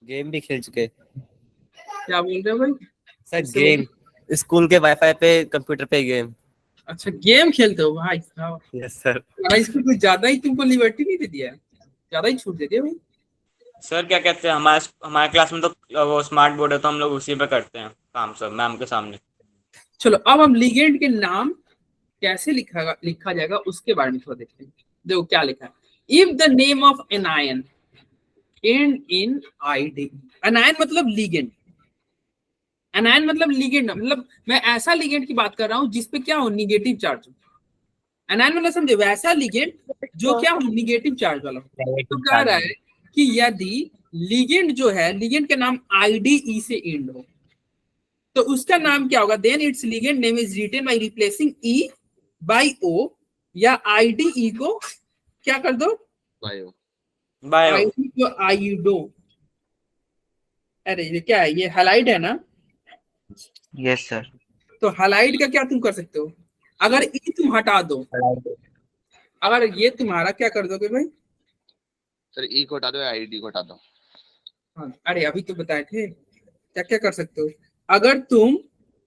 गेम भी खेल चुके क्या बोल रहे हो भाई? सर। इससे गेम स्कूल के वाईफाई पे, कंप्यूटर पे गेम। अच्छा गेम खेलते हो भाई साहब? Yes sir. भाई इसको कुछ ज्यादा ही तुमको लिबर्टी नहीं दे दिया है, ज्यादा ही छूट दे दिया भाई। सर क्या कहते हैं, हमारे क्लास में तो वो स्मार्ट बोर्ड है तो हम लोग उसी पे करते हैं काम सब मैम के सामने। चलो अब हम लिगेंड के नाम कैसे लिखा जाएगा उसके बारे में थोड़ा देखते हैं। देखो क्या लिखा है, if the name of an anion end in ide. Anion मतलब लिगेंड, एनायन मतलब लिगेंड, मतलब मैं ऐसा लिगेंड की बात कर रहा हूँ जिसपे क्या हो, निगेटिव चार्ज। एनायन मतलब समझे वैसा लिगेंड जो क्या हो, निगेटिव चार्ज वाला हो। तो कह रहा है कि यदि लिगेंड जो है, लिगेंड का नाम आईडीई से एंड हो तो उसका नाम क्या होगा, then it's ligand name is written by replacing e by o, या आईडीई को क्या कर दो, बायो बायो। आईडी को आईडो। अरे ये क्या है, ये हैलाइड है ना? Yes sir. तो हैलाइड का क्या तुम कर सकते हो, अगर ई तुम हटा दो, अगर ये तुम्हारा क्या कर दोगे भाई? सर ई को हटा दो, आईडी को हटा दो। हाँ अरे अभी तो बताए थे क्या क्या कर सकते हो। अगर तुम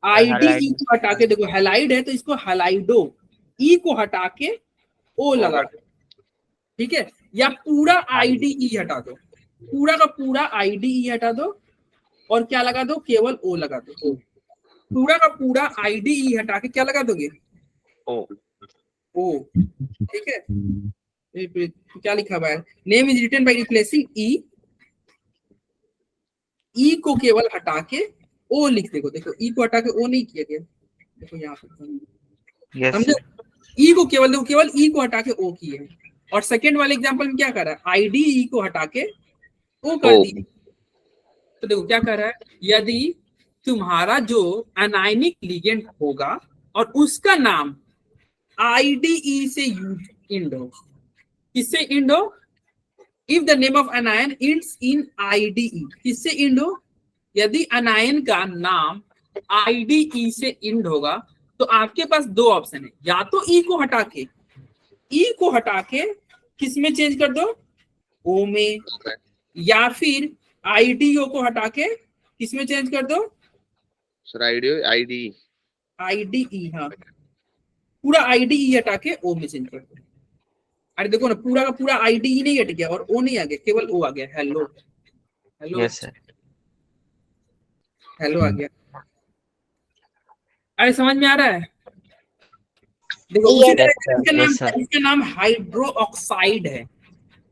आईडी को हटा के, देखो हैलाइड है तो इसको हैलाइडो, ई को हटा के ओ लगा दो, ठीक है? या पूरा आईडीई हटा दो, पूरा का पूरा आईडीई हटा दो और क्या लगा दो, केवल ओ लगा दो। पूरा का पूरा आईडीई हटा के क्या लगा दोगे, ओ। ओ, ठीक है? क्या लिखा हुआ है, name is written by replacing e, e को केवल हटा के ओ लिख देखो, देखो ई को हटा के ओ नहीं किया गया, देखो यहाँ पे यस समझो, सर। ई को केवल देखो, केवल ई को हटा के ओ किए हैं। और सेकेंड वाले एग्जांपल में क्या कर रहा है, आईडी ई को हटा के ओ कर दी। तो देखो क्या कर रहा है, यदि तुम्हारा जो अनायनिक लिगेंड होगा और उसका नाम आईडीई से इंड हो, किससे इंड हो, if the name of अनायन ends in IDE, किससे इंड हो, यदि अनायन का नाम आईडीई से इंड होगा तो आपके पास दो ऑप्शन है, या तो ई को हटा के, ई को हटा के किस में चेंज कर दो, ओ में, या फिर आईडीओ को हटा के किस में चेंज कर दो, सर आईडी आईडीई, हाँ पूरा आईडीई हटा के ओ में चेंज कर दो। अरे देखो ना, पूरा का पूरा आईडीई नहीं हट गया और ओ नहीं आ गया, केवल ओ आ गया, hello hello yes sir. Hello आ गया। अरे समझ में आ रहा है? देखो उसी तरह इसका नाम हाइड्रो ऑक्साइड है,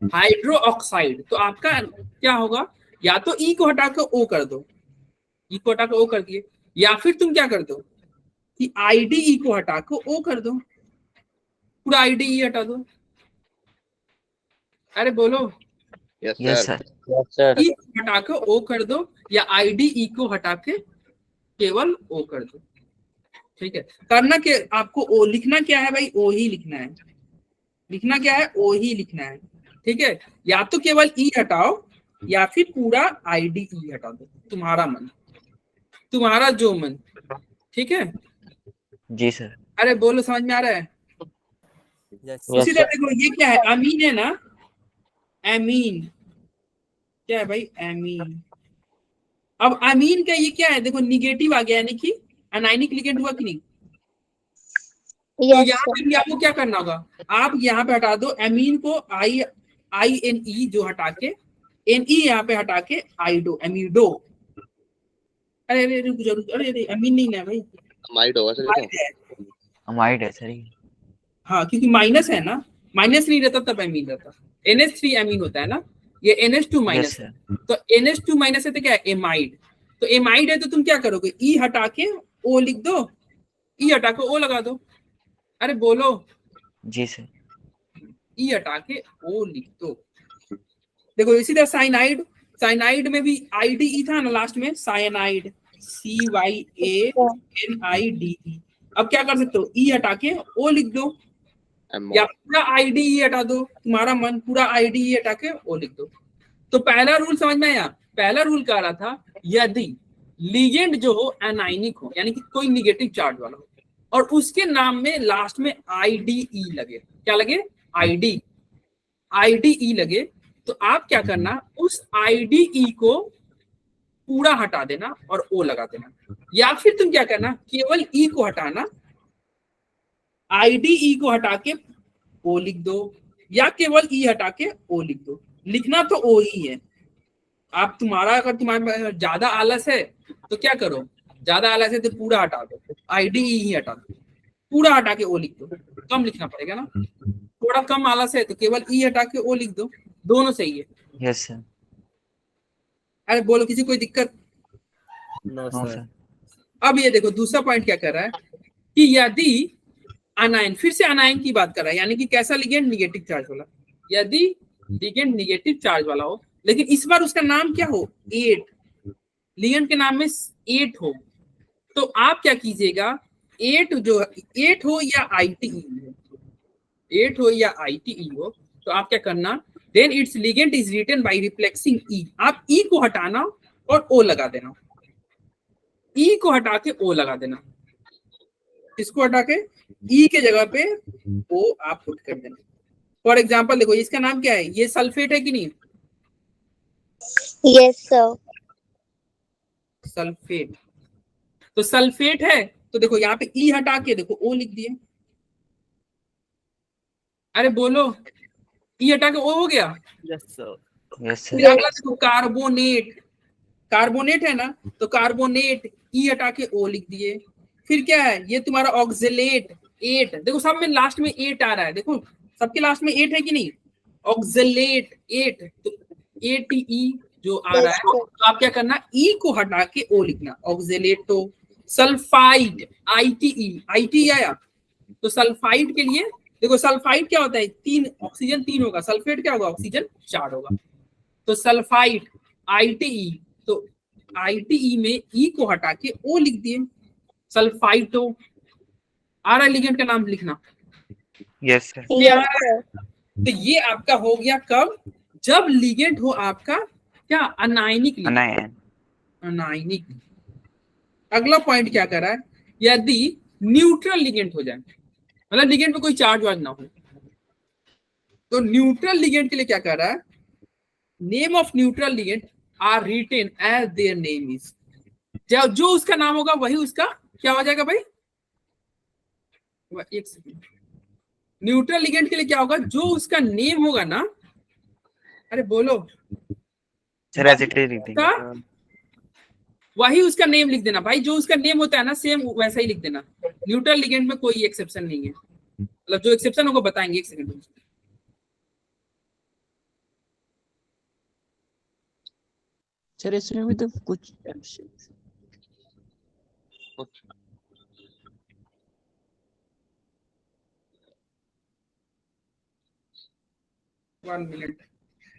हाइड्रो ऑक्साइड। तो आपका क्या होगा, या तो ई को हटा के ओ कर दो, ई को हटा के ओ कर दिए, या फिर तुम क्या कर दो कि आईडीई को हटा के ओ कर दो, पूरा आईडीई हटा दो। अरे बोलो। Yes yes sir. सर। ई को हटा के ओ कर दो या आईडीई को हटा के केवल ओ कर दो, ठीक है? करना क्या आपको, ओ लिखना क्या है भाई, ओ ही लिखना है, लिखना क्या है, ओ ही लिखना है, ठीक है? या तो केवल ई हटाओ या फिर पूरा आईडीई हटा दो, तुम्हारा मन, तुम्हारा जो मन, ठीक है? जी सर। अरे बोलो, समझ में आ रहा है? उसी तरह देखो ये क्या है, अमीन है ना, एमीन क्या है भाई, एमीन। अब अमीन का ये क्या है, देखो निगेटिव आ गया, यानी कि अनायनिक लिगेंड हुआ कि नहीं? तो यहाँ पे भी आपको क्या करना होगा, आप यहाँ पे हटा दो एमीन को, आई एन ई जो हटा के, एन ई यहाँ पे हटा के आईडो, एमीडो। अरे अरे रुक जाओ, अरे अरे अमीन नहीं ना भाई, माइट होगा सर, ये तो अमाइड है सर। हाँ क्योंकि माइनस है ना, माइनस नहीं रहता तब एमीन रहता। NH3 एमीन होता है ना, ये NH2 यस माइनस सर। है, तो NH2 माइनस है तो क्या है, एमाइड। तो एमाइड है तो तुम क्या करोगे, ई हटा के ओ लिख दो, ई हटा के ओ लगा दो। अरे बोलो, जी सर। ई हटा के ओ लिख दो। देखो इसी तरह साइनाइड, साइनाइड में भी आईडीई था ना लास्ट में, साइनाइड, CYANIDE। अब क्या कर सकते हो, ई हटा के ओ लिख दो, या पूरा आईडीई हटा दो, तुम्हारा मन, पूरा आईडीई हटा के ओ लिख दो। तो पहला रूल समझ में आया। पहला रूल कह रहा था यदि लिगेंड जो हो एनाइनिक हो, यानी कि कोई निगेटिव चार्ज वाला हो, और उसके नाम में लास्ट में आईडीई लगे, क्या लगे, आईडीई लगे, तो आप क्या करना, उस आईडीई को पूरा हटा देना और ओ लगा देना, या फिर तुम क्या करना, केवल ई को हटाना, आईडीई को हटा के ओ लिख दो, या केवल ई हटा के ओ लिख दो। लिखना तो ओ ही है। आप तुम्हारा, अगर तुम्हारे ज्यादा आलस है तो क्या करो, ज्यादा आलस है तो पूरा हटा दो, आईडीई ही हटा दो, पूरा हटा के ओ लिख दो, कम लिखना पड़ेगा ना। थोड़ा कम आलस है तो केवल ई हटा के ओ लिख दो, दोनों सही है। Yes sir. अरे बोलो, किसी कोई दिक्कत? No no sir. सर। अब ये देखो दूसरा पॉइंट क्या कर रहा है कि यदि अनायन, फिर से अनायन की बात कर रहा है, यानी कि कैसा लिगेंड, निगेटिव चार्ज वाला। यदि लिगेंड निगेटिव चार्ज वाला हो, लेकिन इस बार उसका नाम क्या हो, 8, लिगेंड के नाम में 8 हो, तो आप क्या कीजिएगा, 8 जो 8 हो या ITE हो, 8 हो या ITE हो, तो आप क्या करना, then it's ligand is written by replacing e. आप ई को हटाना और ओ लगा देना, ई को हटा के ओ लगा देना, इसको हटा के ई के जगह पे ओ आप पुट कर देना। फॉर एग्जाम्पल देखो, इसका नाम क्या है, ये सल्फेट है कि नहीं, यस सर। सल्फेट। तो सल्फेट है तो देखो यहाँ पे ई हटा के देखो ओ लिख दिए। अरे बोलो, ई हटा के ओ हो गया। Yes sir. यस फिर सर। अगला देखो, कार्बोनेट, कार्बोनेट है ना, तो कार्बोनेट, ई हटा के ओ लिख दिए। फिर क्या है, ये तुम्हारा ऑक्जेलेट, 8, देखो सब में लास्ट में 8 आ रहा है, देखो सबके लास्ट में 8 है कि नहीं, ऑक्जेलेट 8, तो ATE जो आ रहा है, तो आप क्या करना, ई को हटा के ओ लिखना, ऑक्जेलेटो। सल्फाइड, ITE आया, तो सल्फाइड के लिए देखो, सल्फाइड क्या होता है, 3 ऑक्सीजन 3 होगा, सल्फेट क्या होगा, ऑक्सीजन 4 होगा, तो सल्फाइड ITE, तो ITE में ई को हटा के ओ लिख दिए, सल्फाइटो। आ रहा है लिगेंड का नाम लिखना, यस सर। ये आ रहा है। तो ये आपका हो गया कब, जब लिगेंड हो आपका क्या, अनायनिक लिगेंड, अनायन। अनायनिक। अगला पॉइंट क्या कर रहा है, यदि न्यूट्रल लिगेंड हो जाए, मतलब लिगेंड पे कोई चार्ज वार्ज ना हो, तो न्यूट्रल लिगेंड के लिए क्या कर रहा है, name of neutral ligand are written as their name is, जो उसका नाम होगा वही उसका क्या हो जाएगा भाई, एक सेकंड, न्यूट्रल लिगेंड के लिए क्या होगा, जो उसका नेम होगा ना, अरे बोलो, सर एज इट इज लिख देंगे। का वही उसका नेम लिख देना भाई, जो उसका नेम होता है ना सेम वैसा ही लिख देना। न्यूट्रल लिगेंड में कोई एक्सेप्शन नहीं है, मतलब जो एक्सेप्शन होगा बताएंगे, एक सेकंड। सर इसमें भी तो कुछ वन मिनट।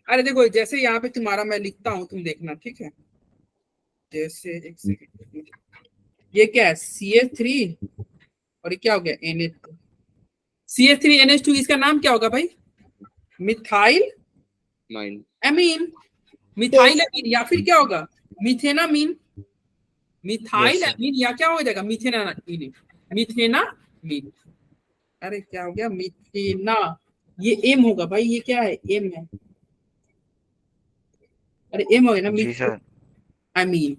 अरे देखो, जैसे यहाँ पे तुम्हारा मैं लिखता हूँ, तुम देखना, ठीक है, जैसे एक सेकंड, ये क्या है, CH3 और ये क्या हो गया, NH2, CH3 NH2, इसका नाम क्या होगा भाई, मिथाइल 9 एमीन, मिथाइल एमीन, या फिर क्या होगा, मिथेनामीन, मिथाइल Yes, sir. एमीन, या क्या हो जाएगा, मिथेनामीन, मिथेनामीन। अरे क्या हो गया, मिथेना, ये एम होगा भाई, ये क्या है, एम है, अरे एम हो गया ना, जी सर। अमीन।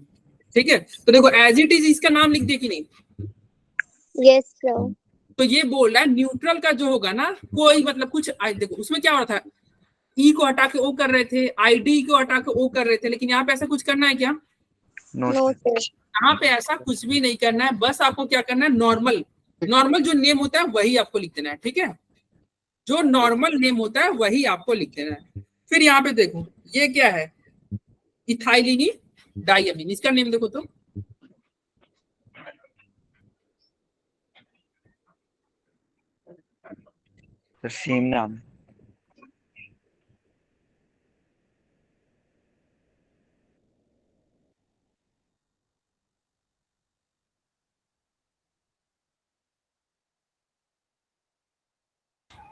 ठीक है, तो देखो एज इट इज इसका नाम लिख दिया कि नहीं, यस सर। तो ये बोल रहा है न्यूट्रल का जो होगा ना, कोई मतलब कुछ देखो उसमें क्या हो रहा था, ई को हटा के ओ कर रहे थे, आईडी को हटा के ओ कर रहे थे, लेकिन यहाँ पे ऐसा कुछ करना है क्या, नो नो सर। सर। यहाँ पे ऐसा कुछ भी नहीं करना है, बस आपको क्या करना है, नॉर्मल, नॉर्मल जो नेम होता है वही आपको लिख देना है, ठीक है, जो नॉर्मल नेम होता है वही आपको लिख देना है। फिर यहाँ पे देखो ये क्या है, इथाइलिनी डाइअमीन, इसका नेम देखो तो सर सेम नाम है।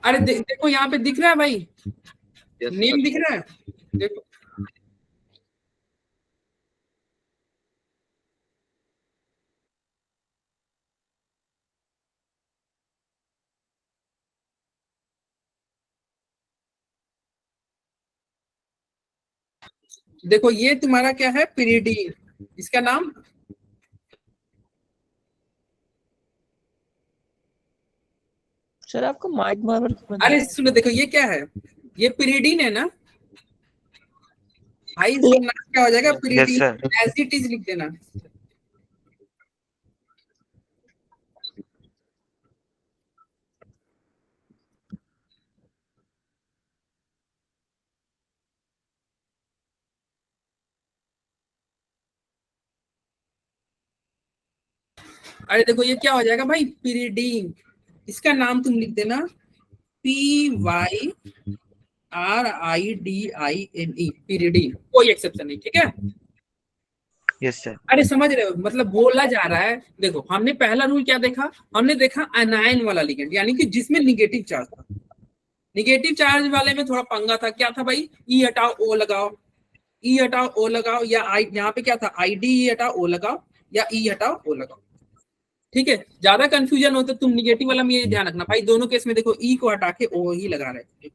अरे देखो यहाँ पे दिख रहा है भाई, Yes, नेम sir. दिख रहा है, देखो देखो ये तुम्हारा क्या है, पिरिडीन, इसका नाम सर आपका माइक बार बार अरे सुनो देखो ये क्या है, ये पिरिडीन है ना भाई, इसका नाम क्या हो जाएगा, yes pyridine, sir. As it is लिख देना। अरे देखो ये क्या हो जाएगा भाई, पिरिडीन, इसका नाम तुम लिख देना PYRIDINE, पिरिडीन, कोई एक्सेप्शन नहीं, ठीक है। Yes sir. अरे समझ रहे हो, मतलब बोला जा रहा है, देखो हमने पहला रूल क्या देखा, हमने देखा अनायन वाला लिगेंड, यानी कि जिसमें निगेटिव चार्ज था। निगेटिव चार्ज वाले में थोड़ा पंगा था, क्या था भाई, ई हटाओ ओ लगाओ, ई हटाओ ओ लगाओ, या आई, यहाँ पे क्या था आईडी ई हटाओ ओ लगाओ, या ई हटाओ ओ लगाओ, ठीक है। ज्यादा कंफ्यूजन हो तो तुम निगेटिव वाला में ये ध्यान रखना भाई, दोनों केस में देखो ई को हटा के ओ ही लगा रहे हैं,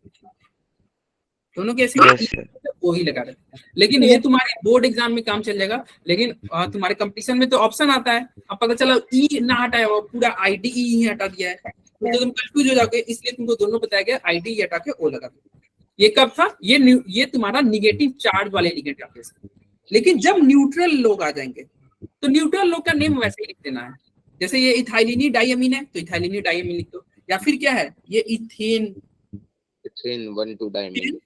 दोनों केस में यस सर। ओ ही लगा रहे हैं। लेकिन ये तुम्हारे बोर्ड एग्जाम में काम चल जाएगा, लेकिन तुम्हारे कंपटीशन में तो ऑप्शन आता है, अब पता चला ई ना हटाया वो पूरा आईडी ई ही हटा दिया है, तो तुम कंफ्यूज हो जाओगे, इसलिए तुमको दोनों बताया गया आईडी हटा के ओ लगा दो। ये कब था, ये तुम्हारा निगेटिव चार्ज वाले लिगेंड का केस। लेकिन जब न्यूट्रल लोग आ जाएंगे तो न्यूट्रल लोग का नेम वैसे ही लिख देना है, जैसे ये इथाइलिनी डाइअमीन है तो इथाइलिनी डाइअमीन लिख दो, या फिर क्या है ये इथेन Ethane 1,2-diamine.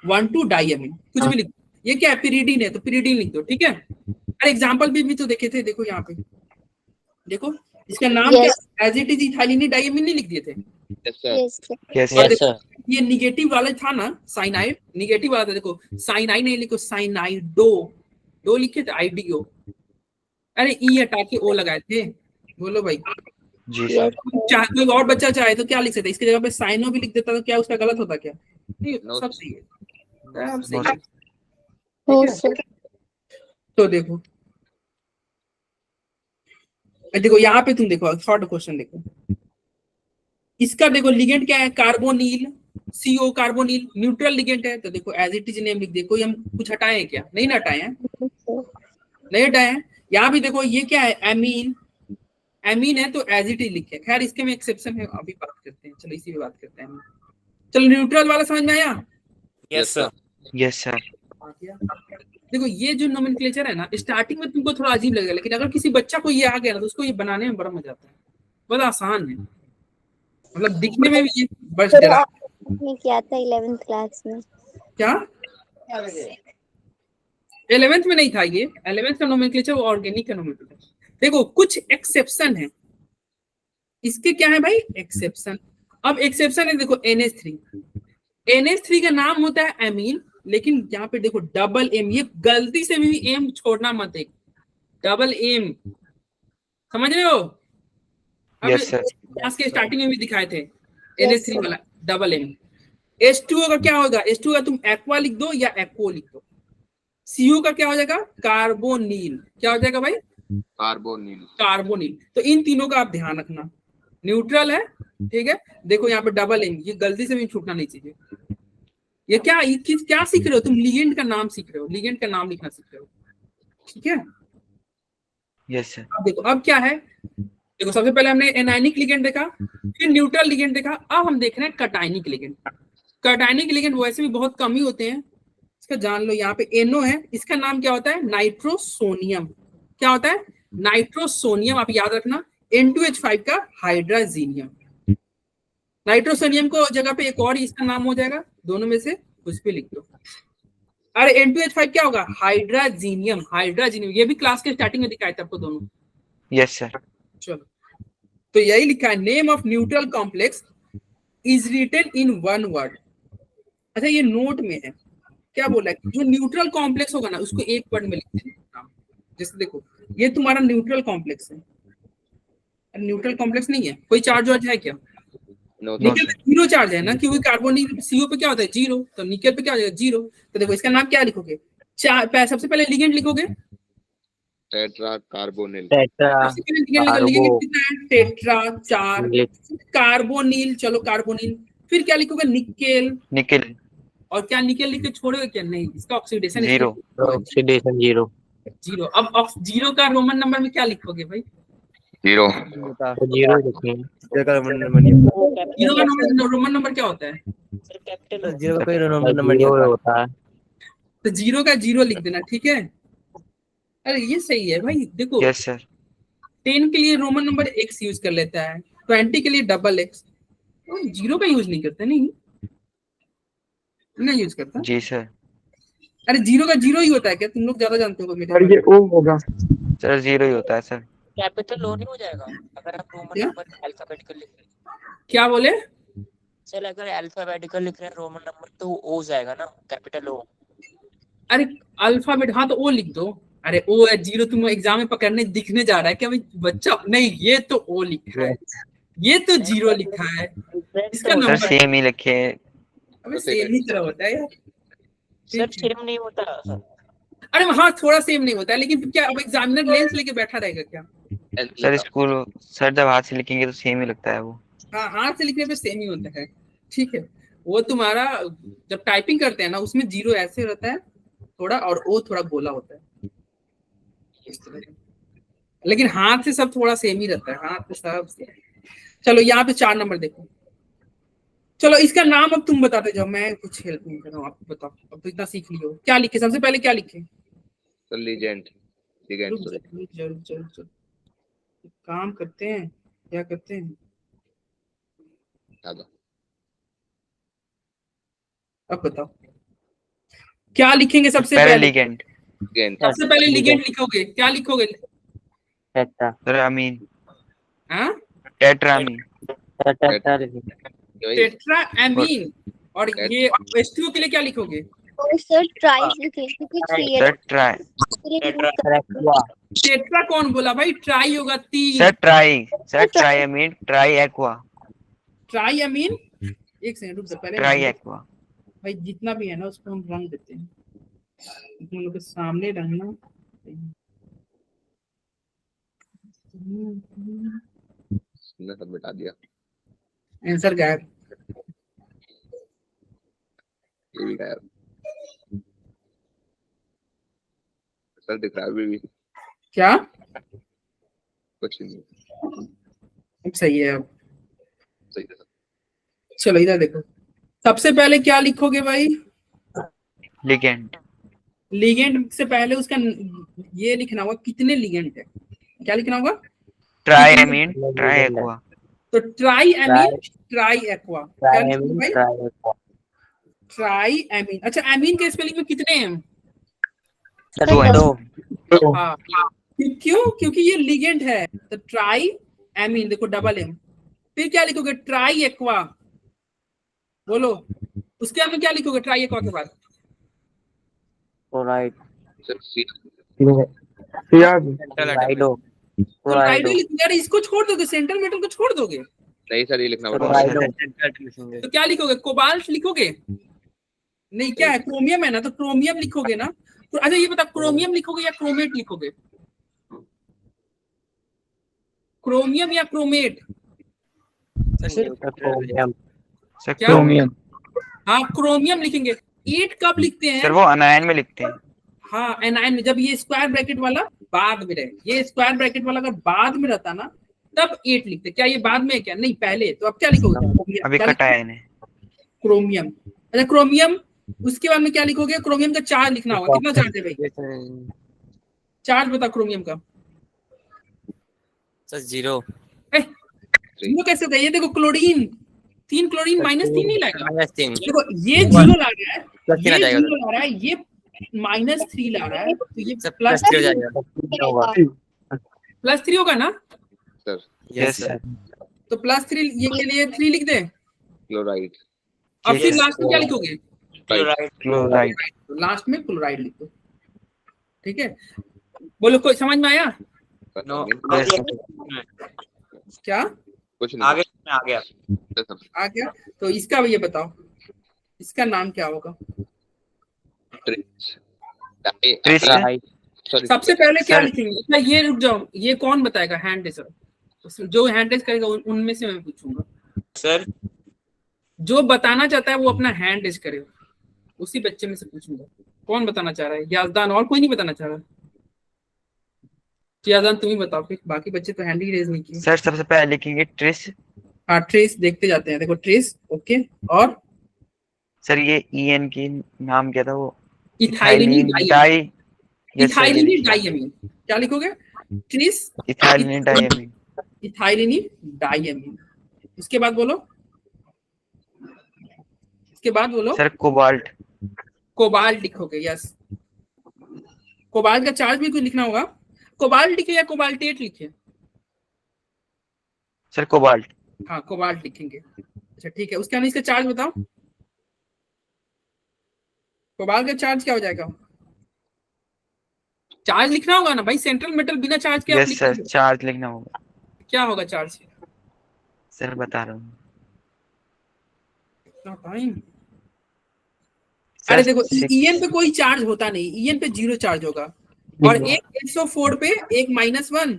1,2-डाइअमीन, कुछ भी लिख दो। ये क्या है, पिरिडीन है तो पिरिडीन लिख दो, ठीक है। अरे एग्जांपल भी तो देखे थे, देखो यहाँ पे देखो, इसका नाम Yes. क्या, एज इट इज इथाइलिनी डाइअमीन नहीं लिख दिए थे। Yes, sir. Yes, sir. Yes और सर। देखो, ये निगेटिव वाला था ना साइनाइड, निगेटिव वाला था, देखो साइनाइड नहीं लिखो, साइनाइडो, दो लिखे थे आईडीओ, अरे ई हटा के ओ लगाए थे, बोलो भाई। जी सर। चाहे कोई और बच्चा चाहे तो क्या लिख सकता है, इसकी जगह पे साइनो भी लिख देता तो क्या उसका गलत होता क्या, नहीं No. सब सही है, सब सही है। No, ठीक है? sir. तो देखो देखो यहाँ पे तुम देखो शॉर्ट क्वेश्चन देखो, इसका देखो लिगेंड क्या है, carbonyl, CO carbonyl, neutral ligand है, तो देखो एज इट इज नेम लिख दे, कोई हम कुछ हटाए क्या, नहीं ना हटाए हैं, नहीं हटाए हैं। यहाँ भी देखो ये क्या है, एमीन, एमीन है तो एज इट इज लिखे, खैर इसके में एक्सेप्शन है, अभी बात करते हैं, चलो इसी पे बात करते हैं। चलो न्यूट्रल वाला समझ में आया, यस सर। Yes sir. देखो ये जो नोमेनक्लेचर है ना, स्टार्टिंग में तुमको थोड़ा अजीब लगेगा, लेकिन अगर किसी बच्चा को ये आ गया ना तो उसको ये बनाने में बड़ा मजा आता है, बहुत आसान है, मतलब दिखने में भी ये बस सर डरा आपने किया था 11th क्लास में। क्या 11th में नहीं था ये, 11th का नोमेनक्लेचर वो ऑर्गेनिक का नोमेनक्लेचर। देखो कुछ एक्सेप्शन है, इसके क्या है भाई, एक्सेप्शन। अब एक्सेप्शन है, देखो NH3, NH3 का नाम होता है एमीन, लेकिन यहाँ पे देखो डबल एम, ये गलती से भी एम छोड़ना मत, एक डबल एम, समझ रहे हो। अब यस सर। क्लास के स्टार्टिंग में भी दिखाए थे NH3 वाला डबल एम। H2O का क्या होगा, H2O का तुम एक्वा लिख दो या एक्वो लिख दो। CO का क्या हो जाएगा, कार्बोनिल, क्या हो जाएगा भाई, Carbonyl. कार्बोनिल। तो इन तीनों का आप ध्यान रखना, न्यूट्रल है, ठीक है। देखो यहाँ पे डबल एम, ये गलती से भी छूटना नहीं चाहिए। ये क्या सीख रहे हो तुम, लिगेंड का नाम सीख रहे हो, लिगेंड का नाम लिखना सीख रहे हो, ठीक है। Yes sir. अब देखो अब क्या है, देखो सबसे पहले हमने एनायनिक लिगेंड देखा, फिर न्यूट्रल लिगेंड देखा, अब हम देख रहे हैं कटायनिक लिगेंड। कटायनिक लिगेंड वैसे भी बहुत कम ही होते हैं, इसका जान लो। यहाँ पे NO है, इसका नाम क्या होता है, नाइट्रोसोनियम, क्या होता है, नाइट्रोसोनियम, आप याद रखना। N2H5 का हाइड्राजीनियम, नाइट्रोसोनियम को जगह पे एक और इसका नाम हो जाएगा, दोनों में से कुछ भी लिख दो। अरे N2H5 क्या होगा? हाइड्राजीनियम। हाइड्राजीनियम ये भी क्लास के स्टार्टिंग में दिखाया था आपको दोनों। Yes sir. चलो तो यही लिखा है, name of neutral complex is written in one word. अच्छा ये नोट में है, क्या बोला है, जो न्यूट्रल कॉम्प्लेक्स होगा ना उसको एक वर्ड में लिखते हैं। जैसे देखो ये तुम्हारा न्यूट्रल कॉम्प्लेक्स है, न्यूट्रल कॉम्प्लेक्स नहीं है, कोई चार्ज वार्ज है क्या? नो निकल पे जीरो चार्ज है ना, क्योंकि कार्बोनिल CO पे क्या होता है? जीरो। तो निकल पे क्या हो जाएगा? जीरो। तो देखो इसका नाम क्या लिखोगे? सबसे पहले लिगेंड लिखोगे, टेट्रा कार्बोनिल। सबसे पहले लिगेंड लिखोगे कितना है? Tetra 4 carbonyl. चलो कार्बोनिल, फिर क्या लिखोगे? निकेल। निकेल और क्या निकेल लिख के छोड़ोगे क्या? नहीं, इसका oxidation zero. Oxidation zero. Zero. अब जीरो का रोमन नंबर में क्या लिखोगे भाई? जीरो। तो जीरो लिखेंगे। जीरो का रोमन नंबर क्या होता है? जीरो का रोमन नंबर नहीं जीरो होता। होता है। तो जीरो का जीरो लिख देना, ठीक है? अरे ये सही है भाई। देखो यस सर। 10 के लिए रोमन नंबर x यूज कर लेता है, 20 के लिए डबल x, तो जीरो का यूज नहीं करता। नहीं यूज करता। जी सर। अरे जीरो का जीरो ही होता है क्या? तुम लोग ज्यादा जानते हो मेरे। ये ओ होगा सर, जीरो ही होता है सर। कैपिटल ओ नहीं हो जाएगा अगर आप रोमन क्या? नंबर अल्फाबेटिकल लिख रहे हैं? क्या बोले? सर अगर अल्फाबेटिकल लिख रहे हैं रोमन नंबर तो ओ हो जाएगा ना, कैपिटल ओ। अरे अल्फाबेट, हाँ तो ओ लिख दो। अरे ओ है, जीरो तुम एग्जाम में पकड़ने दिखने जा रहा है क्या भाई बच्चा? नहीं, ये तो ओ लिखा है, ये तो जीरो लिखा है, इसका सर नंबर सेम ही लिखे। अबे सेम ही तरह होता है यार। सर सेम नहीं होता सर। अरे हाँ थोड़ा सेम नहीं होता है, लेकिन क्या अब एग्जामिनर लेंस लेके बैठा रहेगा क्या? सर स्कूल सर जब हाथ से लिखेंगे तो सेम ही लगता है वो। हाँ हाथ से लिखने पे सेम ही होता है, ठीक है। वो तुम्हारा जब टाइपिंग करते हैं ना उसमें जीरो ऐसे रहता है थोड़ा, और ओ थोड़ा गोला होता है इस तरह का। लेकिन हाथ से सब थोड़ा सेम ही रहता है, हाथ से सब सेम। चलो यहाँ पे 4 नंबर देखो। चलो इसका नाम अब तुम बताते जाओ, मैं कुछ हेल्प नहीं कर रहा हूँ, आप बताओ। अब तो इतना सीख लियो, क्या लिखे सबसे पहले? क्या लिखे? लीजेंड। रुक चल काम करते हैं, क्या करते हैं? अब बताओ क्या लिखेंगे सबसे पहले पहले? लिगेंड। सबसे पहले लिगेंड लिखोगे, क्या लिखोगे? टेट्रा। सर अमीन। हाँ टेट्रामीन। टेट्रा लिखेंगे। Tetra amine. और ये H2O के लिए क्या लिखोगे? और सर ट्राइस लिखेंगे क्योंकि 3 है। Sir try. टेट्रा कौन बोला भाई? ट्राई होगा 3। Sir try. सर ट्राई अमीन, ट्राई एक्वा। ट्राई अमीन। एक सेकंड रुक जा, पहले ट्राई एक्वा। भाई जितना भी है ना उसको हम रंग देते हैं, तुम लोग के सामने रंगना। ने सब मिटा दिया। आंसर गायब। ये भी गायब। सर दिख रहा है अभी भी। क्या? कुछ नहीं। सही है। अब सही है। चलो इधर देखो, सबसे पहले क्या लिखोगे भाई? लिगेंड। लिगेंड से पहले उसका ये लिखना होगा कितने लिगेंड है, क्या लिखना होगा? ट्राई अमीन, ट्राई एक्वा। तो ट्राई एमीन, ट्राई एक्वा। क्या लिखोगे भाई? Try amine. अच्छा एमीन के स्पेलिंग में कितने हैं? दो। हाँ क्यों? क्योंकि ये लिगेंड है, तो ट्राई एमीन, देखो डबल एम। फिर क्या लिखोगे? Try aqua. बोलो उसके बाद में क्या लिखोगे ट्राई एक्वा के बाद? क्लोराइड। सर सी। क्लोराइडो। तो राइडो लिखोगे। अरे इसको छोड़ दोगे, सेंट्रल मेटल को छोड़ दोगे, नहीं सर ये लिखना पड़ेगा। तो क्या लिखोगे? कोबाल्ट लिखोगे? नहीं क्या है? क्रोमियम है ना, तो क्रोमियम लिखोगे ना। तो अच्छा ये बता, क्रोमियम लिखोगे या क्रोमेट लिखोगे? क्रोमियम या क्रोमेट? क्रोमियम। सर क्या? क्रोमियम। हाँ क्रोमियम लिखेंगे। 8 कब लिखते हैं? सर वो अनायन में लिखते हैं। हाँ एनायन में, जब ये स्क्वायर ब्रैकेट वाला बाद में रहे। ये स्क्वायर ब्रैकेट वाला अगर बाद में रहता ना तब 8 लिखते। क्या ये बाद में है क्या? नहीं पहले। तो अब क्या लिखोगे? अभी कटाया इन्हें। क्रोमियम। अच्छा क्रोमियम, उसके बाद में क्या लिखोगे? क्रोमियम का चार्ज लिखना होगा। कितना चार्ज है भाई? चार्ज बता क्रोमियम का। सर 0। वो कैसे होता है? ये देखो क्लोरीन, 3 क्लोरीन -3 नहीं लाएगा। -3 देखो ये 0 ला रहा है, प्लस 3 आ ये जाएगा 0 ला रहा है, ये -3 ला रहा है, तो ये सर प्लस +3 हो जाएगा। +3 होगा ना। Sir yes sir. तो +3 ये के लिए 3 लिख दे क्लोराइड और फिर Yes. लास्ट में क्या लिखोगे? Chloride chloride. तो लास्ट में क्लोराइड लिख दो। ठीक है, बोलो कोई समझ में आया नो Yes. क्या? कुछ नहीं आगे आ गया। सर। आ गया। तो इसका ये बताओ, इसका नाम क्या होगा? ट्रिच ट्रिच। सॉरी सबसे पहले क्या सर- लिखेंगे? अच्छा ये रुक जाओ, ये कौन बताएगा? हैंड रेजर, जो हैंड रेज करेगा उनमें से मैं पूछूंगा। सर जो बताना चाहता है वो अपना हैंड रेज करे, उसी बच्चे में से पूछूंगा। कौन बताना चाह रहा है? याजदान, और कोई नहीं बताना चाह रहा? याजदान तुम ही बताओ, फिर बाकी बच्चे तो हैंड ही रेज नहीं किए। सर सबसे पहले लिखेंगे ट्रिस। हाँ ट्रेस देखते जाते हैं, देखो ट्रेस। ओके, और सर ये EN की नाम क्या था वो? Ethylene di. Yes sir. Ethylene diamine. क्या लिखोगे? Tris ethylene diamine. Ethylene diamine. उसके बाद बोलो, इसके बाद बोलो। Sir cobalt. कोबाल्ट लिखोगे। यस, कोबाल्ट का चार्ज भी कुछ लिखना होगा। कोबाल्ट लिखे या कोबाल्टेट लिखे? Sir cobalt. हाँ कोबाल्ट लिखेंगे। अच्छा ठीक है, उसके बाद इसका चार्ज बताओ। कोबाल्ट का चार्ज क्या हो जाएगा? चार्ज लिखना होगा ना भाई, सेंट्रल मेटल बिना चार्ज के आप यस सर लिखेंगे। चार्ज लिखना होगा। क्या होगा चार्ज? सर बता रहा हूँ। इतना टाइम। सर, अरे देखो six- ईएन पे कोई चार्ज होता नहीं, ईएन पे 0 चार्ज होगा। और एक 104 पे एक -1,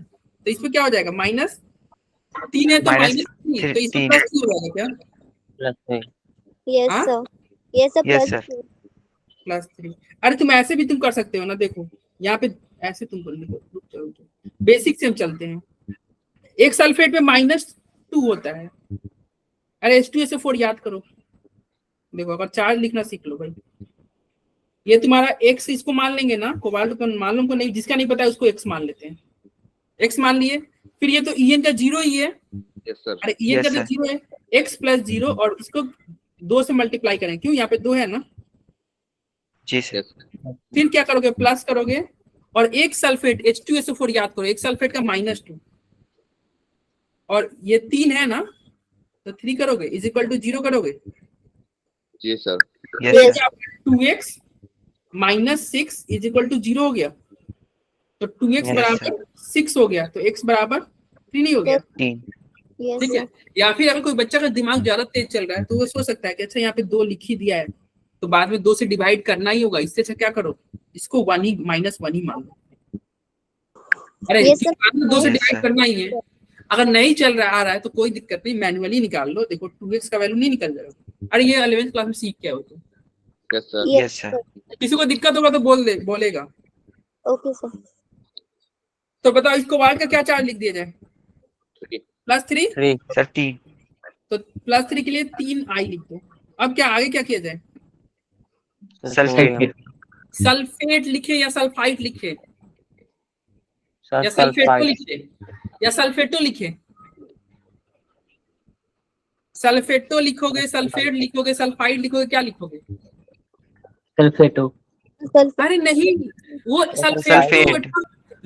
तो इस पे क्या हो जाएगा? -3 है तो -3, -3, तो इस पे तीन। +2 हो जाएगा क्या? यस हाँ? Sir, yes sir, Yes, plus sir. +3। अरे तुम ऐसे भी तुम कर सकते हो ना, देखो यहाँ पे ऐसे तुम कर लो। बेसिक से हम चलते हैं। एक सल्फेट पे -2 होता है। अरे H2SO4 याद करो। देखो अगर चार्ज लिखना सीख लो भाई, ये तुम्हारा x इसको मान लेंगे ना, कोबाल्ट को मालूम को नहीं, जिसका नहीं पता है उसको x मान लेते हैं। x मान लिए, फिर ये तो EN का 0 ही है। यस सर अरे EN का Yes, तो sir. 0 है, x + 0 और इसको 2 से मल्टीप्लाई करें, क्यों? यहाँ पे 2 है ना। जी सर। यस फिर क्या करोगे? प्लस करोगे, और एक सल्फेट H2SO4 याद करो, एक सल्फेट का -2, और ये 3 है ना, तो 3 करोगे इज इक्वल टू 0 करोगे। जी sir yes Yes. Sir. 2x -6 is equal to 0 हो गया, तो 2x Yes, बराबर 6 हो गया, तो x बराबर 3 नहीं हो गया। 3। यस ठीक है, या फिर अगर कोई बच्चा का दिमाग ज्यादा तेज चल रहा है तो वो सोच सकता है कि अच्छा यहाँ पे 2 लिख ही दिया है, तो बाद में 2 से डिवाइड करना ही होगा, इससे अच्छा क्या करो, इसको 1 ही -1 ही मान लो। अरे Yes, sir. बाद में 2 से Yes, डिवाइड sir. करना ही है। अगर नहीं चल रहा आ रहा है तो कोई दिक्कत नहीं, मैन्युअली निकाल लो। देखो 2x का वैल्यू नहीं निकल जाएगा। अरे ये 11th क्लास में सीख क्या हो तुम? Yes sir yes sir. किसी को दिक्कत होगा तो बोलेगा। Okay sir. तो बताओ इसको बाहर का क्या चार्ज लिख दिया जाए? +3। 3 सर। 3 तो +3 के लिए 3 I लिख दो। अब क्या आगे क्या किया जाए? सल्फेट। सल्फेट लिखे या सल्फाइट लिखे, या सल्फेटो लिखे, या सल्फेटो लिखे? सल्फेटो लिखोगे, सल्फेट लिखोगे, सल्फाइड लिखोगे, क्या लिखोगे? सल्फेटो। अरे नहीं, वो सल्फेट।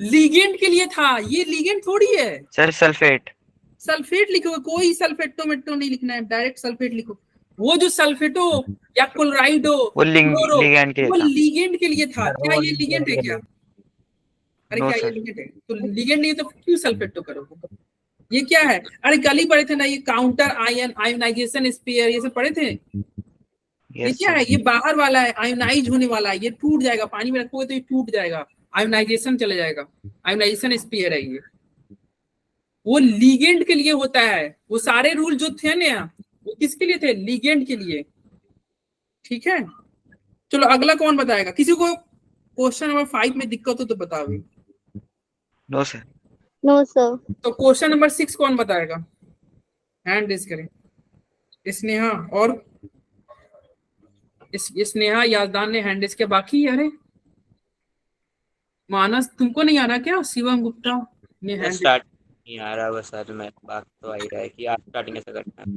लिगेंड के लिए था, ये लिगेंड थोड़ी है। Sir sulphate. सल्फेट लिखोगे, कोई सल्फेटो मेटो नहीं लिखना है, डायरेक्ट सल्फेट लिखो। वो जो सल्फेटो या क्लोराइडो, वो क्लोरो, लिगैंड के वो लिए था। लिगेंड के लिए था। क्या ये लिगेंड है क्या? अरे No, क्या ये sir. लिगेंड है? तो लिगेंड नहीं है तो क्यों सल्फेटो करोगे? ये क्या है? अरे कल ही पढ़े थे ना, ये काउंटर आयनाइजेशन स्पेयर, ये सब पढ़े थे। ये Yes, क्या sir. है? ये बाहर वाला है, आयोनाइज होने वाला है, ये टूट जाएगा, पानी में रखोगे तो ये टूट जाएगा, आयोनाइजेशन चले जाएगा। आयोनाइजेशन स्पेयर है ये। वो लिगेंड के लिए होता है। वो सारे रूल जो थे ना वो किसके लिए थे? लिगेंड के लिए। ठीक है, चलो अगला कौन बताएगा? किसी को क्वेश्चन नंबर 5 में दिक्कत हो तो बताओ। No sir. No sir. तो क्वेश्चन नंबर 6 कौन बताएगा? हैंड रेज करें। स्नेहा और स्नेहा, याजदान ने हैंड रेज किया, बाकी अरे मानस तुमको नहीं आ रहा क्या? शिवम गुप्ता ने हैंड स्टार्ट नहीं आ रहा बस, सर मैं बात तो आ ही रहा है कि आप स्टार्टिंग ऐसे करना है।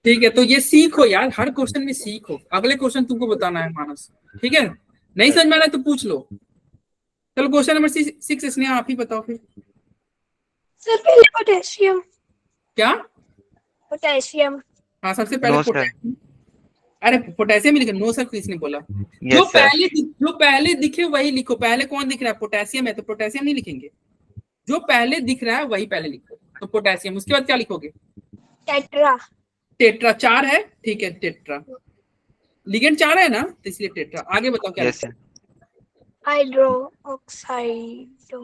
ठीक है, तो ये सीखो यार, हर क्वेश्चन में सीखो। अगले क्वेश्चन तुमको बताना है मानस, ठीक है? नहीं समझ में आ रहा है तो पूछ लो। चलो क्वेश्चन नंबर 6 स्नेहा आप ही बताओ फिर। सर पहले पोटेशियम। क्या? पोटेशियम। हाँ सबसे पहले नो सर। पोटेशियम। अरे पोटेशियम ही लिखो। नो सर किसने बोला? जो यस सर। पहले दिखे वही लिखो। पहले कौन दिख रहा है? पोटेशियम है तो पोटेशियम नहीं लिखेंगे, जो पहले दिख रहा है वही पहले लिखो। तो पोटेशियम, उसके बाद क्या लिखोगे? टेट्रा। टेट्रा 4 है, ठीक है टेट्रा। लिगेंड 4 है ना, तो इसलिए टेट्रा। आगे बताओ क्या यस लिखा? सर। हाइड्रो ऑक्साइडो।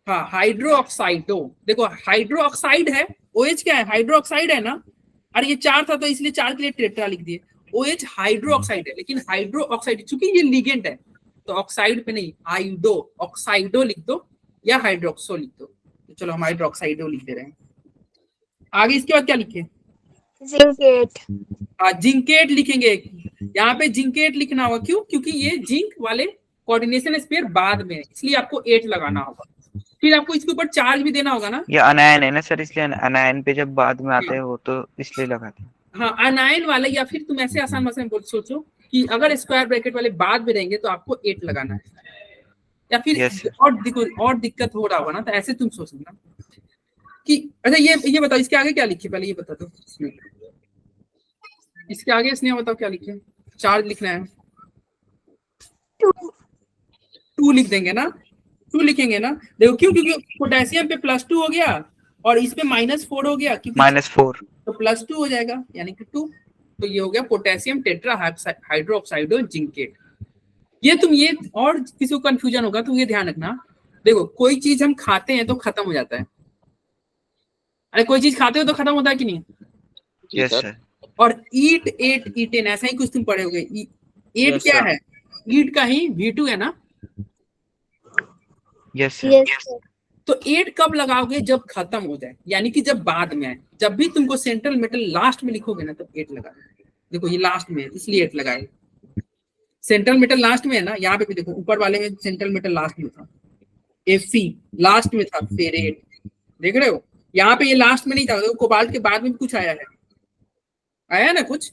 हाँ हाइड्रो ऑक्साइडो। देखो हाइड्रो ऑक्साइड है, OH क्या है? हाइड्रो ऑक्साइड है ना। अरे ये 4 था तो इसलिए 4 के लिए टेट्रा लिख दिए। OH हाइड्रो ऑक्साइड है, लेकिन हाइड्रो ऑक्साइड चूंकि ये लिगेंड है तो ऑक्साइड पे नहीं, हाइड्रो ऑक्साइडो लिख दो या हाइड्रोक्सो लिख दो। तो चलो हम हाइड्रोक्साइडो लिख दे रहे हैं। आगे इसके बाद क्या लिखे? जिंकेट। जिंकेट लिखेंगे। यहाँ पे जिंकेट लिखना होगा, क्यों? क्योंकि ये जिंक वाले कोऑर्डिनेशन स्पेयर बाद में है, इसलिए आपको 8 लगाना होगा। फिर आपको इसके ऊपर चार्ज भी देना होगा ना। ये अनायन है ना सर, इसलिए अनायन पे जब बाद में आते हैं वो तो इसलिए लगाते हैं। हाँ अनायन वाले, या फिर तुम ऐसे आसान भाषा में सोचो कि अगर स्क्वायर ब्रैकेट वाले बाद में रहेंगे तो आपको 8 लगाना है। या फिर Yes, और दिक्कत हो रहा होगा ना, तो ऐसे तुम सोचना कि अच्छा ये बताओ इसके आगे क्या लिखे, पहले ये बता दो। इसके आगे इसने बताओ क्या लिखे? चार्ज लिखना है, 2 लिख देंगे ना। 2 लिखेंगे ना। देखो क्यों? क्योंकि पोटेशियम पे +2 हो गया और इस पे -4 हो गया, -4 तो +2 हो जाएगा यानी कि 2। तो ये हो गया पोटेशियम टेट्रा हाइड्रोक्साइडो जिंकेट। ये और किसी को कंफ्यूजन होगा तो ये ध्यान रखना। देखो कोई चीज हम खाते हैं तो खत्म हो जाता है। अरे कोई चीज खाते हो तो खत्म होता है कि नहीं? Yes sir. और ईटेन ऐसा ही कुछ तुम पढ़े होगे। ईट Yes, क्या sir. है? ईट का ही V2 है ना। Yes sir. Yes sir. तो 8 कब लगाओगे? जब खत्म हो जाए, यानी कि जब बाद में आए। जब भी तुमको सेंट्रल मेटल लास्ट में लिखोगे ना तो 8 लगा। देखो ये लास्ट में है इसलिए 8 लगाए। सेंट्रल मेटल लास्ट में है ना, यहाँ पे भी देखो ऊपर वाले में सेंट्रल मेटल लास्ट में था, Fe लास्ट में था, फेरेट देख रहे हो। यहाँ पे ये लास्ट में नहीं था, देखो कोबाल्ट के बाद में भी कुछ आया है ना कुछ,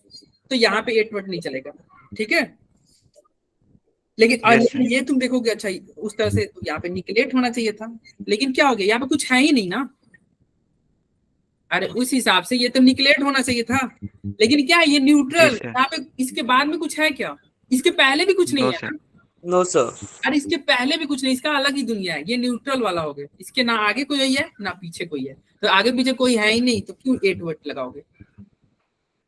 तो यहाँ पे 8 वट नहीं चलेगा, ठीक है। लेकिन Yes, sir. ये तुम देखोगे अच्छा उस तरह से तो यहाँ पे निकलेट होना चाहिए था, लेकिन क्या हो गया यहाँ पे कुछ है ही नहीं ना। अरे उस हिसाब से ये तो निकलेट होना चाहिए था, लेकिन क्या है ये न्यूट्रल। Yes, sir. यहाँ पे इसके बाद में कुछ है क्या? इसके पहले भी कुछ नहीं No, है sir. ना? No sir. अरे इसके पहले भी कुछ नहीं, इसका अलग ही दुनिया है। ये न्यूट्रल वाला हो गया, इसके ना आगे कोई है ना पीछे कोई है, तो आगे पीछे कोई है ही नहीं तो क्यों 8 वट लगाओगे।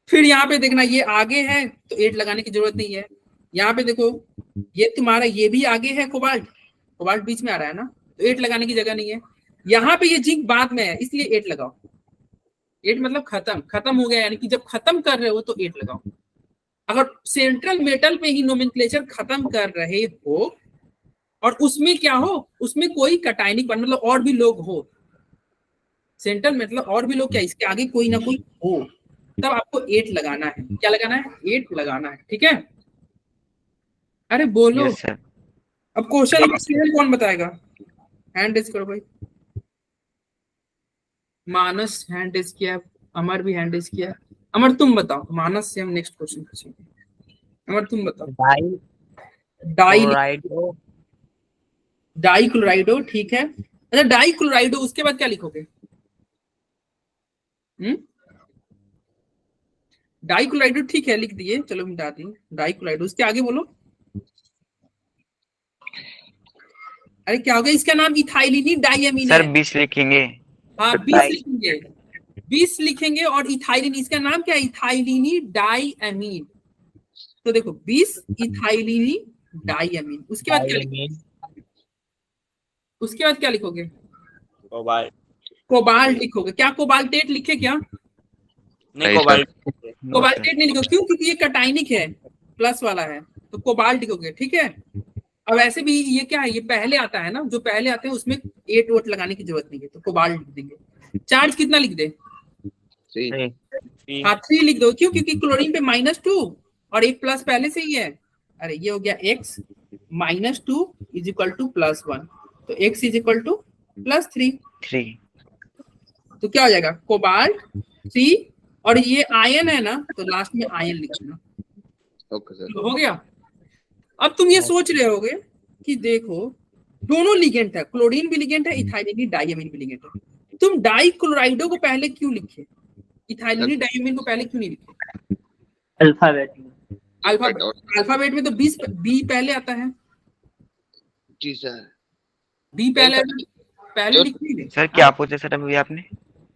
फिर यहाँ पे देखना ये आगे है तो 8 लगाने की जरूरत नहीं है। यहाँ पे देखो ये तुम्हारा ये भी आगे है, कोबाल्ट बीच में आ रहा है ना, तो 8 लगाने की जगह नहीं है। यहाँ पे ये जिंक बाद में है इसलिए 8 लगाओ। 8 मतलब खत्म हो गया, यानी कि जब खत्म कर रहे हो तो 8 लगाओ। अगर सेंट्रल मेटल पे ही नोमेनक्लेचर खत्म कर रहे हो और उसमें क्या हो, उसमें कोई कटायनिक बन मतलब और भी लोग हो, सेंट्रल मतलब और भी लोग क्या इसके आगे कोई ना कोई हो, तब आपको 8 लगाना है। क्या लगाना है? 8 लगाना है, ठीक है। अरे बोलो। Yes, sir. अब क्वेश्चन नंबर 7 कौन बताएगा? हैंड रेज करो भाई। मानस हैंड रेज किया, अमर भी हैंड रेज किया। अमर तुम बताओ, मानस से हम नेक्स्ट क्वेश्चन पूछेंगे। अमर तुम बताओ। डाइक्लोराइडो, ठीक है। अच्छा डाइक्लोराइडो, उसके बाद क्या लिखोगे? डाइक्लोराइडो ठीक है लिख दिए, चलो मिटा दिए डाइक्लोराइडो। उसके आगे बोलो। अरे क्या हो गया? इसका नाम इथाइलिनी डाइअमीन सर है। 20 लिखेंगे। हाँ 20 लिखेंगे, 20 लिखेंगे। और इथाइलिन, इसका नाम क्या है? इथाइलिनी डाइअमीन। तो देखो 20 इथाइलिनी डाइअमीन। उसके बाद क्या लिखोगे? उसके बाद क्या लिखोगे? कोबाल्ट लिखोगे। क्या कोबाल्टेट लिखे क्या? नहीं नहीं, कोबाल्टेट नहीं लिखो, क्यों? क्योंकि ये कटाइनिक है, प्लस वाला है, तो कोबाल्ट लिखोगे, ठीक है। अब ऐसे भी ये क्या है, ये पहले आता है ना, जो पहले आते हैं उसमें 8 वोट लगाने की जरूरत नहीं है, तो कोबाल्ट लिख देंगे। चार्ज कितना लिख दे? 3 हाँ 3 लिख दो। क्यों? क्योंकि क्लोरीन पे -2 और एक प्लस पहले से ही है। अरे ये हो गया x -2 = +1, तो x = +3। थ्री। तो क्या हो जाएगा? कोबाल्ट 3 और ये आयन है ना, तो लास्ट में आयन लिखना। Okay sir. हो गया। अब तुम ये सोच रहे होगे कि देखो दोनों लिगेंड है, क्लोरीन भी लिगेंड है, इथाइलिन डाइअमीन भी लिगेंड है, तुम डाई क्लोराइडो को पहले क्यों लिखे, इथाइलिन डाइअमीन को पहले क्यों नहीं लिखे? अल्फाबेट में। अल्फाबेट में तो बी पहले आता है, जी सर। बी पहले लिखनी है। सर क्या पूछे सर अभी आपने?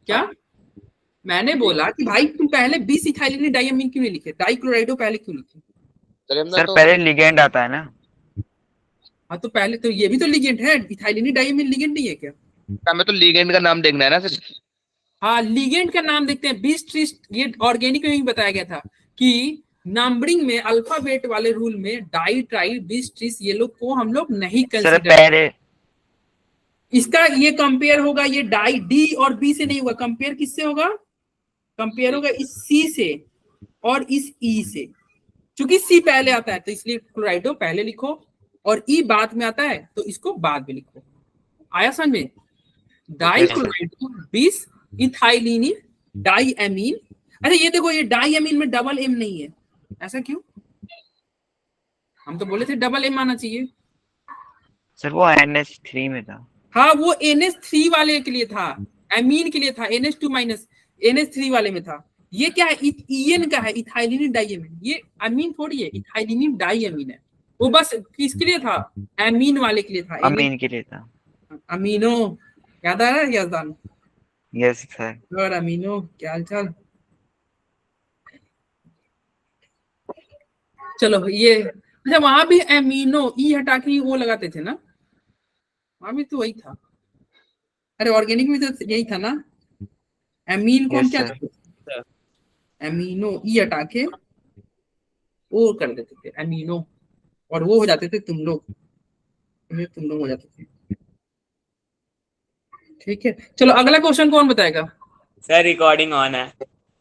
क्या मैंने बोला कि भाई तुम पहले 20 इथाइलिन डाइअमीन क्यों नहीं लिखे, डाइक्लोराइडो पहले क्यों लिखे? सर पहले लिगेंड आता है ना। हाँ तो पहले तो ये भी तो लिगेंड है, इथाइलिन डाइअमीन लिगेंड नहीं है क्या? हमें तो लिगेंड का नाम देखना है ना सर। हाँ लिगेंड का नाम देखते हैं। बीस ट्रिस ये ऑर्गेनिक में भी बताया गया था कि नंबरिंग में अल्फाबेट वाले रूल में डाई ट्राई बीस ट्रिस ये लोग को हम लोग नहीं सर कंसीडर। पहले इसका ये कंपेयर होगा, ये डाई डी और बी से नहीं होगा, कंपेयर किससे होगा? कंपेयर होगा इस सी से और इस ई से। चूंकि सी पहले आता है तो इसलिए क्लोराइडो पहले लिखो, और ई बाद में आता है तो इसको बाद में लिखो। आया समझ में? Die क्लोराइडो 20 ethylene डाइअमीन। अरे ये देखो ये डाइअमीन में डबल एम नहीं है, ऐसा क्यों? हम तो बोले थे डबल एम आना चाहिए। सर वो NH3 में था। हाँ वो NH3 वाले के लिए था, एमीन के लिए था, NH2 माइनस NH3 वाले में था। ये क्या है? ईएन का है, इथाइलिन डाइअमीन। ये अमीन थोड़ी है, इथाइलिन डाइअमीन है। वो बस किसके लिए था? एमीन वाले के लिए था, अमीन के लिए था। अमीनो। याद आ रहा है यादान? Yes sir. और अमीनो क्या हाल चाल? चलो ये अच्छा, वहां भी एमीनो ई हटा के वो लगाते थे ना, वहां भी तो वही था। अरे ऑर्गेनिक में तो यही था ना, एमीन को हम Yes, क्या sir. करते थे? एमीनो ई हटा के वो कर देते थे एमीनो, और वो हो जाते थे तुम लोग हो जाते थे। ठीक है चलो अगला क्वेश्चन कौन बताएगा? सर रिकॉर्डिंग ऑन है।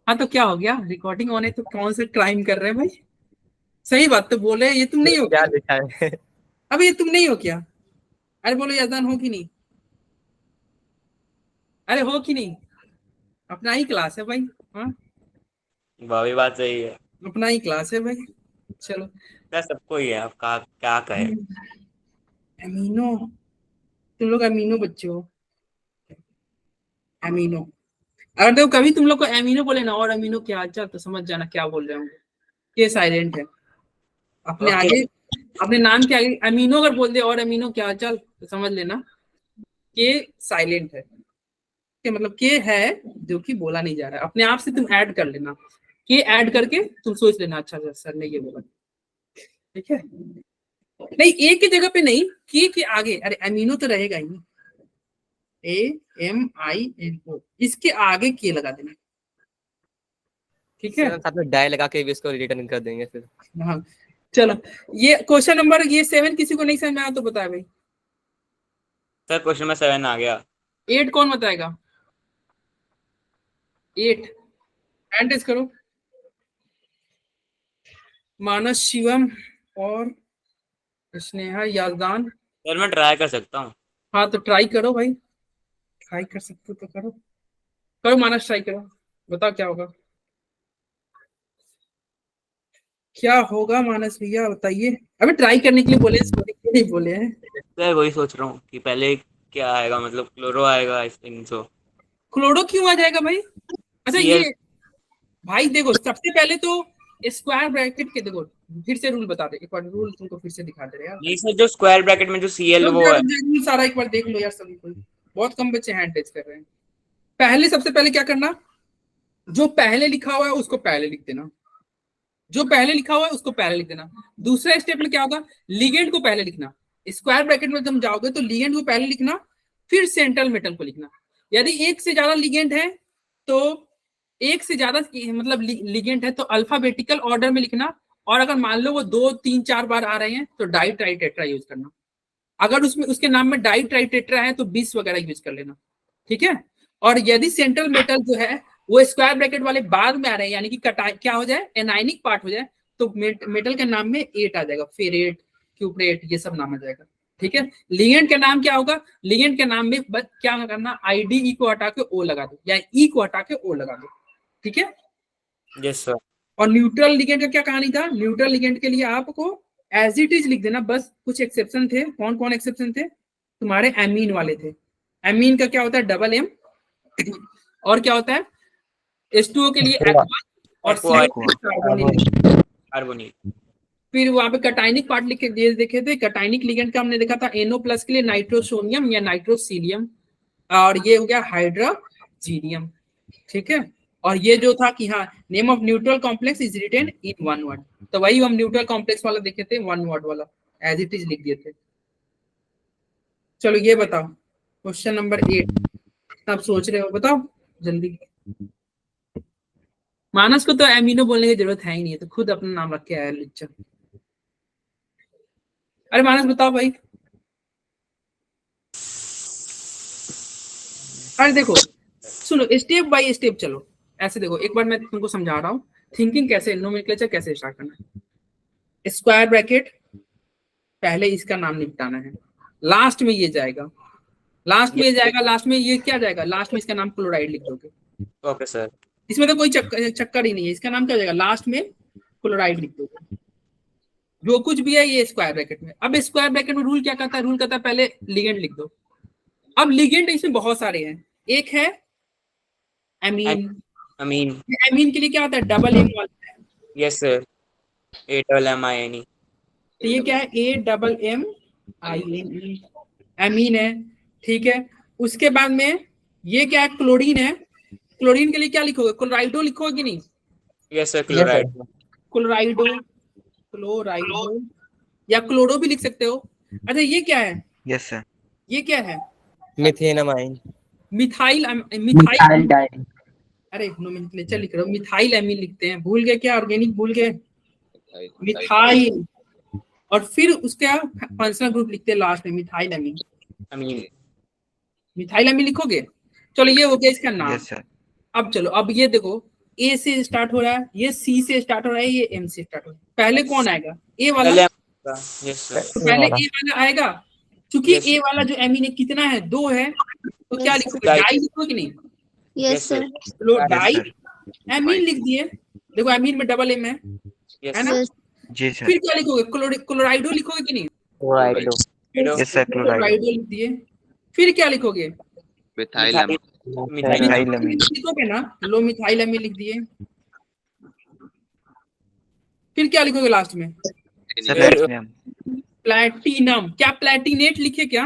हाँ तो क्या हो गया, रिकॉर्डिंग ऑन है तो कौन से क्राइम कर रहे हैं भाई? सही बात तो बोले, ये तुम नहीं हो क्या? दिखाए? अब ये तुम नहीं हो क्या? अरे बोलो यादान हो कि नहीं? अरे हो कि नहीं? अपना ही क्लास है भाई। हाँ वह भी बात सही है अपना ही क्लास है भाई। चलो सर, सबको ही है, अब क्या कहे। अमीनो, तुम लोग अमीनो बच्चे हो, अमीनो। अगर देखो कभी तुम लोग को अमीनो बोले ना और अमीनो क्या हालचाल, तो समझ जाना क्या बोल रहे होंगे। ये साइलेंट है, अपने Okay. आगे अपने नाम के आगे अमीनो अगर बोल दे और अमीनो क्या हालचाल, तो समझ लेना के साइलेंट है, के मतलब के है जो कि बोला नहीं जा रहा है। अपने आप से तुम ऐड कर लेना, के ऐड करके तुम सोच लेना अच्छा सर ने ये बोला, ठीक है? नहीं ए की जगह पे नहीं, के आगे। अरे अमीनो तो रहेगा ही, AMINO, इसके आगे के लगा देना, ठीक है? साथ में डाई लगा के भी इसको रिटर्न कर देंगे फिर। हाँ चलो ये क्वेश्चन नंबर ये 7 किसी को नहीं समझ में आया तो बताए भाई। सर क्वेश्चन में 7 आ गया। 8 कौन बताएगा? 8 हैंड रेज करो। मानस, शिवम और स्नेहा, याजदान। सर मैं ट्राई कर सकता हूँ। हाँ तो ट्राई करो भाई, ट्राई कर सकते हो तो करो, करो मानस ट्राई करो, बताओ क्या होगा, क्या होगा मानस भैया बताइए। अबे ट्राई करने के लिए बोले हैं, सोने के लिए नहीं बोले हैं। सर वही सोच रहा हूँ कि पहले क्या आएगा, मतलब क्लोरो आएगा इन सो। क्लोरो क्यों आ जाएगा भाई? अच्छा Cl ये भाई देखो सबसे पहले तो स्क्वायर ब्रैकेट के देखो, फिर से रूल बता दे एक बार, रूल तुमको फिर से दिखा दे रहे यार। नहीं सर, जो स्क्वायर ब्रैकेट में जो Cl वो है। रूल सारा एक बार देख लो यार सभी को, बहुत कम बच्चे हैंड रेज कर रहे हैं। पहले सबसे पहले क्या करना, जो पहले लिखा हुआ है उसको पहले लिख देना, जो पहले लिखा हुआ है उसको पहले लिख देना। दूसरा स्टेप में क्या होगा, लिगेंड को पहले लिखना। स्क्वायर ब्रैकेट में तुम जाओगे तो लिगेंड को पहले लिखना, फिर सेंट्रल मेटल को लिखना। यदि एक से ज्यादा लिगेंड है तो एक से ज्यादा मतलब लिगेंड है तो अल्फाबेटिकल ऑर्डर में लिखना, और अगर मान लो वो 2 3 4 बार आ रहे हैं तो डाई ट्राई टेट्रा यूज करना। अगर उसमें उसके नाम में डाई ट्राई टेट्रा है तो 20 वगैरह यूज कर लेना, ठीक है? और यदि सेंट्रल मेटल जो है वो स्क्वायर ब्रैकेट वाले बाद में आ रहे हैं, यानी कि क्या हो जाए, एनायनिक पार्ट हो जाए, तो मेटल के नाम में 8 आ जाएगा, फेरेट, क्यूप्रेट, ये सब नाम आ जाएगा, ठीक है? लिगेंड का नाम क्या होगा, लिगेंड के नाम में क्या करना, IDE को हटा के O लगा दो, या E को हटा के O लगा दो, ठीक है? Yes sir. और न्यूट्रल लिगेंड का क्या कहानी था? न्यूट्रल लिगेंड के लिए आपको एज इट इज लिख देना, बस कुछ एक्सेप्शन थे। कौन कौन एक्सेप्शन थे? तुम्हारे एमीन वाले थे। एमीन का क्या होता है? Double M. और क्या होता है? H2O के लिए एक्वा और CO के लिए कार्बोनिल। कार्बोनिल। फिर वहां पे कटाइनिक पार्ट लिख के देखे थे। कटाइनिक लिगेंड का हमने देखा था NO+ के लिए नाइट्रोसोनियम या नाइट्रोसीलियम, और ये हो गया हाइड्रोजीनियम। ठीक है। और ये जो था कि हाँ, name of neutral complex is written in one word, तो वही हम न्यूट्रल कॉम्प्लेक्स वाला देखे थे, वन वर्ड वाला एज इट इज लिख दिए थे। चलो ये बताओ, क्वेश्चन नंबर 8। आप सोच रहे हो, बताओ जल्दी। मानस को तो एमिनो बोलने की जरूरत है ही नहीं है, तो खुद अपना नाम रख के आया लिच्चा। अरे मानस बताओ भाई। अरे देखो सुनो, स्टेप बाय स्टेप चलो। ऐसे देखो, एक बार मैं तुमको समझा रहा हूँ थिंकिंग कैसे, नोमेनक्लेचर कैसे स्टार्ट करना है। स्क्वायर ब्रैकेट, पहले इसका नाम निपटाना है, लास्ट में ये जाएगा, लास्ट में ये जाएगा, लास्ट में ये क्या जाएगा? लास्ट में इसका नाम क्लोराइड लिख दोगे। Okay sir. इसमें तो कोई चक्कर ही नहीं है, इसका नाम क्या हो जाएगा? लास्ट में क्लोराइड लिख दोगे। जो कुछ भी है ये स्क्वायर ब्रैकेट में। अब स्क्वायर ब्रैकेट में रूल क्या कहता है? रूल कहता है पहले लिगेंड लिख दो। अब लिगेंड इसमें बहुत सारे हैं। एक है एमीन। अमीन। एमीन के लिए क्या होता है? डबल एम वाला है। Yes sir. AMMINE। तो ये क्या है? AMMINE एमीन है। ठीक है। उसके बाद में ये क्या है? क्लोरीन है। क्लोरीन के लिए क्या लिखोगे? क्लोराइडो लिखोगे कि नहीं? Yes sir. क्लोराइड। क्लोराइडो, क्लोराइडो या क्लोरो भी लिख सकते हो। अच्छा ये क्या है? Yes sir. ये क्या है? मिथेनामाइन। Methyl methyl diene. अरे नोमेनक्लेचर लिख रहा हूँ, मिथाइल एमीन लिखते हैं। भूल गए क्या? ऑर्गेनिक भूल गए? मिथाइल। और फिर उसका फंक्शनल ग्रुप लिखते हैं लास्ट में, मिथाइल एमीन। अमीन। मिथाइल एमीन लिखोगे। चलो ये हो गया इसका नाम। Yes sir. अब चलो, अब ये देखो, ए से स्टार्ट हो रहा है, ये सी से स्टार्ट हो रहा है, ये एम से स्टार्ट हो रहा है। पहले कौन आएगा? ए वाला। Yes sir. पहले ए वाला आएगा, क्योंकि Yes. ए वाला जो एमीन है कितना है? 2 है, तो क्या Yes. लिखोगे? Right. डाई लिखोगे कि नहीं? Yes sir. चलो Yes, डाई sir. एमीन लिख दिए। देखो एमीन में डबल एम है यस ना? यस जी सर। फिर क्या लिखोगे? क्लोराइडो लिखोगे कि नहीं? Chlorido. Yes sir. Chloride. Chlorido लिख दिए। फिर क्या लिखोगे? Methyl methyl amine. लिखोगे ना? लो मिथाइल एमीन लिख दिए। फिर क्या लिखोगे लास्ट में? Sir platinum. प्लैटिनम। क्या प्लैटिनेट लिखे क्या?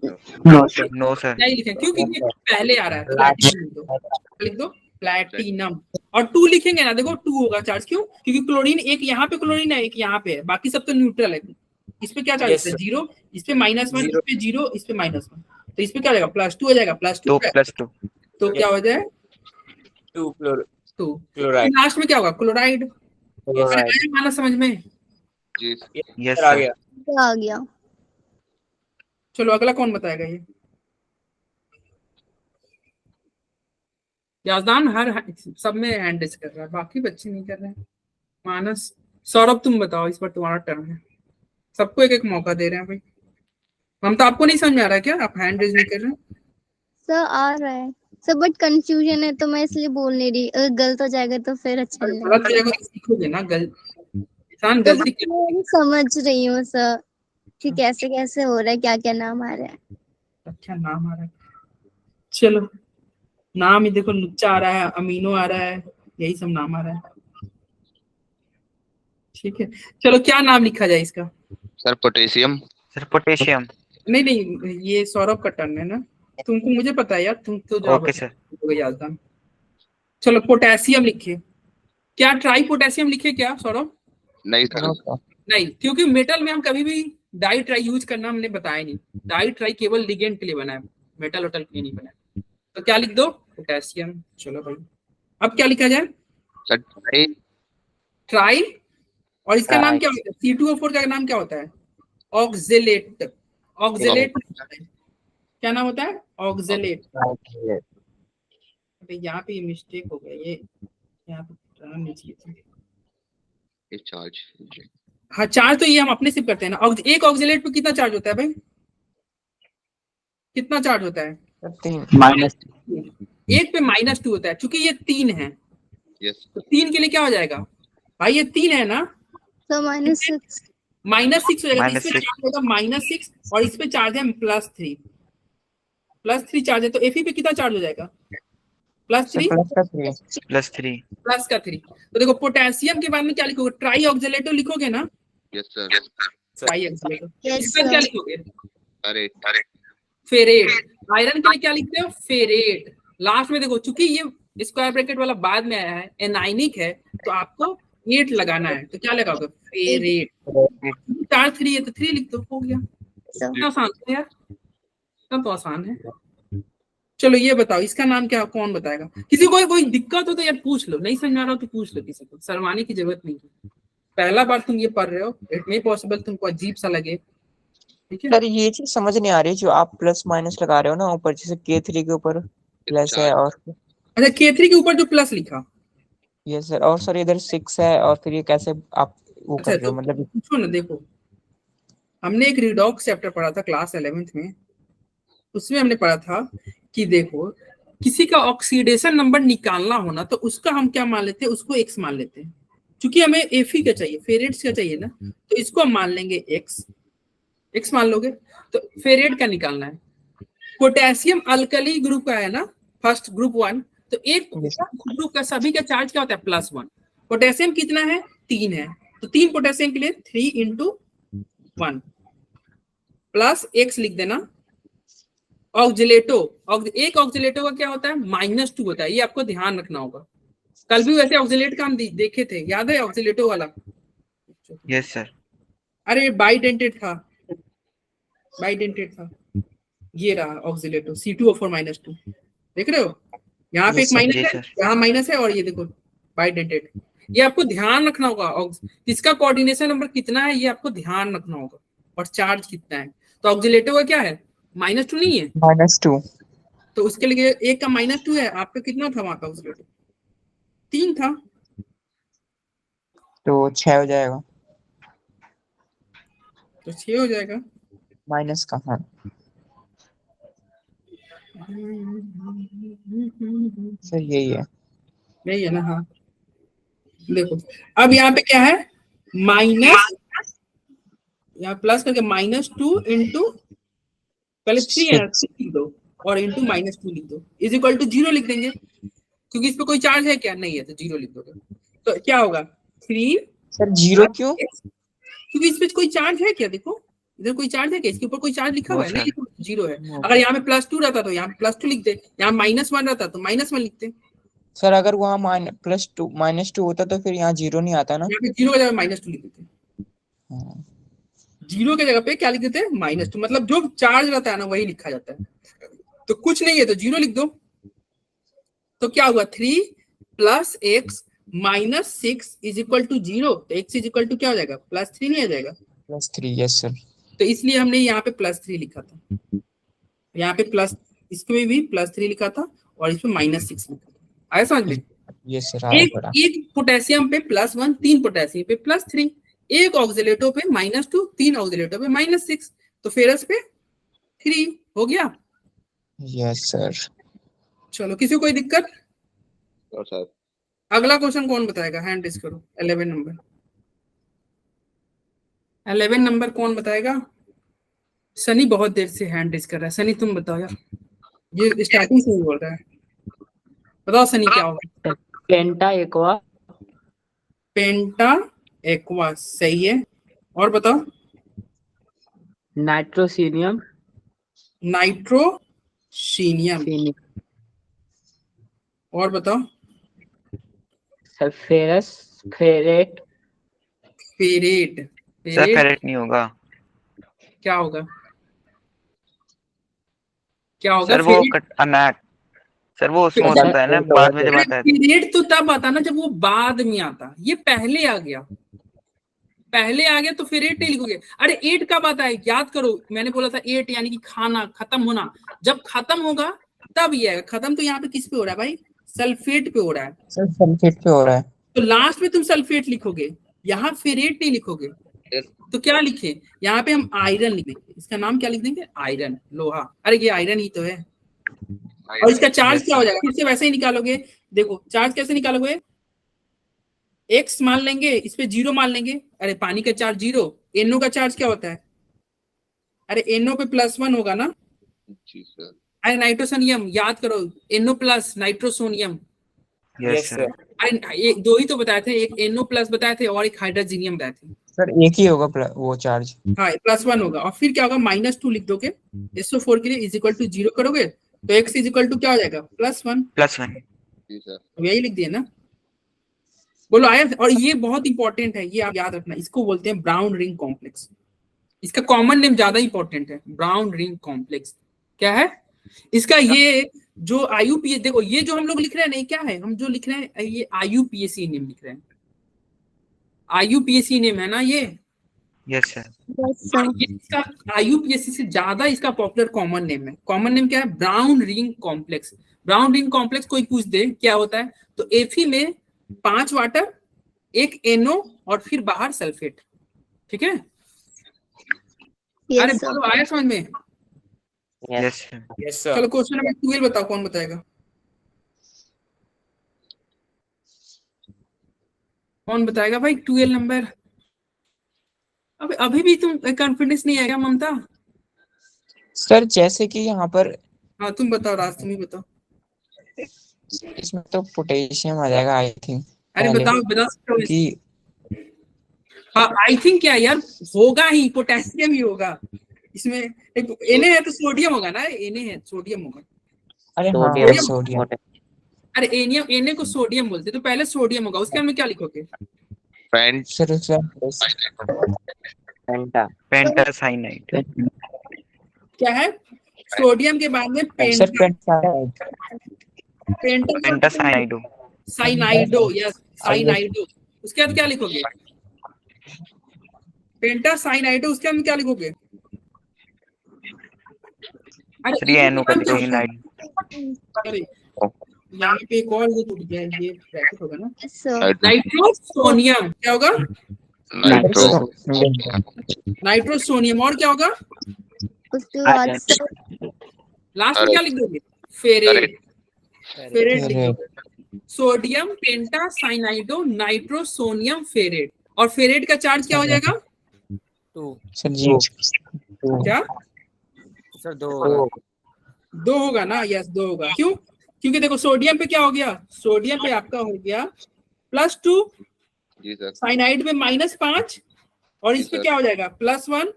No sir. No sir. नहीं लिखे, क्योंकि ये पहले आ रहा है। प्लैटिनम लिख दो, प्लैटिनम। और 2 लिखेंगे ना, देखो 2 होगा चार्ज। क्यों? क्योंकि क्लोरीन एक यहाँ पे क्लोरीन है, एक यहाँ पे है, बाकी सब तो न्यूट्रल है। इस पे क्या चार्ज Yes, है? sir. 0, इस पे -1, इस Zero. पे 0, इस पे -1, तो इस पे क्या हो जाएगा? +2 हो जाएगा। +2 2+2। तो क्या हो जाए? 2 2। क्लोराइड। लास्ट में क्या होगा? क्लोराइड। अरे माना समझ में? यस आ सर। गया। आ गया। चलो अगला कौन बताएगा? ये याजदान हर सब में हैंड रेज कर रहा है, बाकी बच्चे नहीं कर रहे हैं। मानस, सौरभ तुम बताओ, इस बार तुम्हारा टर्न है। सबको एक एक मौका दे रहे हैं भाई। हम तो, आपको नहीं समझ में आ रहा है क्या? आप हैंड रेज नहीं कर रहे हैं? सर आ रहा है सर, बट कंफ्यूजन है तो मैं इसलिए बोल नहीं रही। अगर गलत हो जाएगा तो फिर अच्छा नहीं गलत हो जाएगा तो सीखोगे ना। इंसान लगेगा। गलती तो मैं समझ रही हूँ सर कि कैसे कैसे हो रहा है, क्या क्या नाम आ रहा है। अच्छा नाम आ रहा है। चलो नाम ही देखो, लुच्चा आ रहा है, अमीनो आ रहा है, यही सब नाम आ रहा है। ठीक है, चलो क्या नाम लिखा जाए इसका? Sir potassium. Sir potassium. नहीं नहीं, ये सौरभ का टर्न है ना। तुमको, मुझे पता है यार, तुम तो जवाब ओके सर। याजदान। चलो पोटेशियम लिखिए। क्या ट्राई पोटेशियम लिखे क्या सौरभ? नहीं सर। नहीं, क्योंकि मेटल में हम कभी भी डाई ट्राई यूज करना हमने बताया नहीं। डाई ट्राई केवल लिगेंड के लिए बना है, मेटल वोटल के लिए नहीं बना है। तो क्या लिख दो? पोटेशियम। चलो भाई, अब क्या लिखा जाए? Sir try. और इसका नाम क्या होता है? C2O4 का नाम क्या होता है? ऑक्जेलेट। ऑक्जेलेट क्या नाम होता है? ऑक्जेलेट। अबे यहाँ पे मिस्टेक हो गया, ये यहाँ पे नहीं चाहिए था। चार्ज। हाँ चार्ज तो ये हम अपने से करते हैं ना। एक ऑक्जेलेट पे कितना चार्ज होता है भाई? कितना चार्ज होता है? -2। एक पे -2 होता है, क्योंकि ये 3 है। यस तो 3 के लिए क्या हो जाएगा भाई, ये 3 है ना, So -6. -6 हो जाएगा। -6 इसमें चार्ज होगा -6 और इस पे चार्ज है +3 चार्ज है, तो Fe पे कितना चार्ज हो जाएगा, +3 प्लस का 3 तो देखो पोटेशियम के बारे में क्या लिखोगे, ट्राई ऑक्सीलेटो लिखोगे ना, यस सर ट्राई ऑक्सीलेटो। Yes, इसका क्या sir. लिखोगे, अरे फेरेट। आयरन के लिए क्या लिखते हो, फेरेट। लास्ट में देखो, चूंकि ये स्क्वायर ब्रैकेट वाला बाद में आया है, एनाइनिक है, तो आपको 8 लगाना है, तो क्या लगाओगे, फेरेट। 4 3 है तो 3 लिख दो, हो गया। So इतना आसान है यार, इतना तो आसान है। चलो ये बताओ, इसका नाम क्या, कौन बताएगा? किसी को कोई दिक्कत हो तो यार पूछ लो, नहीं समझ आ रहा हो तो पूछ लो किसी को, शर्माने की जरूरत नहीं है। पहला बार तुम ये पढ़ रहे हो, इट मे पॉसिबल तुमको अजीब सा लगे, ठीक है। सर ये चीज समझ नहीं आ रही, जो आप प्लस माइनस लगा रहे हो ना ऊपर, जैसे K3 के ऊपर प्लस है और अच्छा, K3 के ऊपर जो प्लस लिखा, ये सर, और सर इधर 6 है, और फिर ये कैसे आप वो अच्छा कर रहे तो हो, मतलब पूछो ना। देखो, हमने एक रिडॉक्स चैप्टर पढ़ा था क्लास 11th में, उसमें हमने पढ़ा था कि देखो, किसी का ऑक्सीडेशन नंबर निकालना होना तो उसका हम क्या मान लेते हैं, उसको एक्स मान लेते हैं। क्योंकि हमें Fe का चाहिए, फेरेट्स का चाहिए ना, तो इसको हम मान लेंगे एक्स मान लोगे, तो फेरेट का निकालना है। पोटेशियम अल्कली ग्रुप का है ना, फर्स्ट ग्रुप 1, तो एक ग्रुप का सभी का चार्ज क्या होता है, +1। पोटेशियम कितना है, 3 है, तो 3 पोटेशियम के लिए 3 × 1 प्लस x लिख देना। ऑक्सीलेटो, एक ऑक्सीलेटो का क्या होता है, -2 होता है, ये आपको ध्यान रखना होगा। कल भी वैसे ऑक्सीलेट का हम देखे थे, याद है ऑक्सीलेटो वाला? Yes sir. अरे बाइडेंटेड था, ये रहा ऑक्सीलेटो, C2O4 -2, देख रहे हो, यहाँ पे Yes, एक sir, माइनस yes, है, sir. यहाँ माइनस है, और ये देखो बाइडेंटेड। ये आपको ध्यान रखना होगा, इसका कोऑर्डिनेशन नंबर कितना है ये आपको ध्यान रखना होगा, और चार्ज कितना है। तो ऑक्सीलेटो का क्या है, -2 नहीं है, -2 तो उसके लिए एक का -2 है, आपका कितना था वहां का ऑक्सीलेटो, 3 था, तो 6 हो जाएगा, तो 6 हो जाएगा। माइनस का। हाँ सर यही है। नहीं है ना, हाँ देखो, अब यहाँ पे क्या है, माइनस, यहाँ प्लस करके -2 × पहले 3 है, 6 लिख दो, और × -2 लिख दो, = 0 लिख देंगे, क्योंकि इस पे कोई चार्ज है क्या, नहीं है, तो 0 लिख दोगे, तो क्या होगा 3। सर 0 क्यों? क्योंकि इस पे कोई चार्ज है क्या, देखो इधर कोई चार्ज है क्या, इसके ऊपर कोई चार्ज लिखा हुआ है, नहीं, 0 है। अगर यहाँ पे +2 रहता तो यहाँ पे +2 लिखते, यहाँ -1 रहता तो -1 लिखते। सर अगर वहाँ -2 होता तो फिर यहाँ 0 नहीं आता ना, यहाँ पे 0 की जगह -2 लिख देते, हाँ। 0 की जगह पे क्या लिख देते हैं, -2, मतलब जो चार्ज रहता है ना वही लिखा जाता है। तो कुछ नहीं है तो 0 लिख दो, तो क्या हुआ 3 + x -6 = 0, तो x = क्या हो जाएगा, +3 नहीं आ जाएगा, +3। Yes sir. तो इसलिए हमने यहाँ पे +3 लिखा था, यहाँ पे प्लस, इसमें भी +3 लिखा था, और इसमें -6 लिखा था। आया समझ में? Yes sir. एक पोटेशियम पे +1, 3 पोटेशियम पे +3, एक ऑक्सीलेटो पे -2, 3 ऑक्सीलेटो पे -6, तो फेरस पे 3 हो गया। Yes sir. चलो, किसी को कोई दिक्कत? और सर अगला क्वेश्चन कौन बताएगा, हैंड रेज करो। 11 नंबर कौन बताएगा? सनी बहुत देर से हैंड रेज कर रहा है, सनी तुम बताओ यार, ये स्टार्टिंग से ही बोल रहा है, बताओ सनी क्या होगा। पेंटा एक्वा, पेंटा एक्वा, सही है, और बताओ। नाइट्रोसीनियम, नाइट्रोसीनियम, और बताओ। सल्फेरस, फेरेट, फेरेट, सर फेरेट नहीं होगा, क्या होगा, क्या होगा? सर वो अमैक, सर वो उसमें होता है ना बाद में जब आता है। फेरेट तो तब आता ना जब वो बाद में आता, ये पहले आ गया, तो फिर 8 नहीं लिखोगे। अरे 8 कब आता है, याद करो, मैंने बोला था 8 यानी कि खाना, खत्म होना, जब खत्म होगा तब ये आएगा। खत्म तो यहाँ पे किस पे हो रहा है भाई, सल्फेट पे हो रहा है, सर सल्फेट पे हो रहा है, तो लास्ट में तुम सल्फेट लिखोगे, यहाँ फेरेट नहीं लिखोगे, तो क्या लिखे, यहाँ पे हम आयरन लिखेंगे, इसका नाम क्या लिख देंगे, आयरन, लोहा। अरे ये आयरन ही तो है, और इसका चार्ज क्या हो जाएगा, फिर से वैसे ही निकालोगे। देखो चार्ज कैसे निकालोगे, एक्स मान लेंगे, इस पे 0 मान लेंगे। अरे पानी का चार्ज 0, NO का चार्ज क्या होता है? अरे NO पे +1 होगा ना। जी सर। अरे नाइट्रोसोनियम याद करो, NO plus nitrosonium. Yes sir. अरे एक दो ही तो बताए थे, एक NO प्लस बताए थे और एक हाइड्रोजीनियम बताए थे। सर एक ही होगा वो चार्ज। हाँ +1 होगा। और फिर क्या होगा, -2 लिख दोगे SO4 के लिए, = 0 करोगे तो x = क्या हो जाएगा, +1। जी सर। यही लिख दिए ना। बोलो आया। और ये बहुत इंपॉर्टेंट है, ये आप याद रखना, इसको बोलते हैं ब्राउन रिंग कॉम्प्लेक्स। इसका कॉमन नेम ज्यादा इंपॉर्टेंट है, ब्राउन रिंग कॉम्प्लेक्स। क्या है इसका? ये जो IUPAC, देखो ये जो हम लोग लिख रहे हैं नहीं, क्या है हम जो लिख रहे हैं, ये IUPAC नेम लिख रहे हैं। IUPAC नेम है ना ये। Yes sir. Yes, sir. ये इसका IUPAC से ज्यादा इसका पॉपुलर कॉमन नेम है। कॉमन नेम क्या है? Brown ring complex. Brown ring complex कोई पूछ दे क्या होता है, तो Fe में 5 वाटर, एक NO और फिर बाहर सल्फेट। ठीक है। अरे Yes, sir. बोलो आया समझ में? Yes sir. Yes sir. चलो क्वेश्चन नंबर 12 बताओ, कौन बताएगा? कौन बताएगा भाई 12 नंबर? अभी भी तुम कॉन्फिडेंस नहीं आएगा ममता? सर जैसे कि यहाँ पर हाँ तुम बताओ, राज तुम ही बताओ। इसमें तो पोटेशियम आ जाएगा आई थिंक। अरे बताओ, बता सकते हो? कि हाँ आई थिंक क्या यार, होगा ही, पोटेशियम ही होगा इसमें। Na है तो सोडियम होगा ना, Na है सोडियम होगा। अरे हाँ सोडियम। सोडियम। अरे Na को सोडियम बोलते, तो पहले सोडियम होगा, उसके में क्या लिखोगे? पेंट सर उसका पेंटा। पेंटासाइनाइड। क्या है? सोडियम के बाद में सर पेंटासाइनाइडो। साइनाइडो। यस साइनाइडो। उसके बाद क्या लिखोगे? पेंटासाइनाइडो। उसके बाद क्या लिखोगे? अरे 3NO-पेंटासाइनाइड। अरे यहाँ पे एक और ये टूट गया, ये ब्रैकेट होगा ना। Yes, sir. नाइट्रोसोनियम। क्या होगा? Nitro nitrosonium. और क्या होगा? उसके बाद sir, लास्ट में क्या लिख दोगे? फेरेट। फेरेट लिख दोगे। Sodium pentacyanido nitrosonium ferrate. और फेरेट का चार्ज क्या हो जाएगा? 2 सर जी क्या? सर 2 होगा। 2 होगा ना। यस 2 होगा। क्यों? क्योंकि देखो सोडियम पे क्या हो गया, सोडियम पे आपका हो गया +2, जी सर। साइनाइड में -5 और इस पे क्या हो जाएगा +1,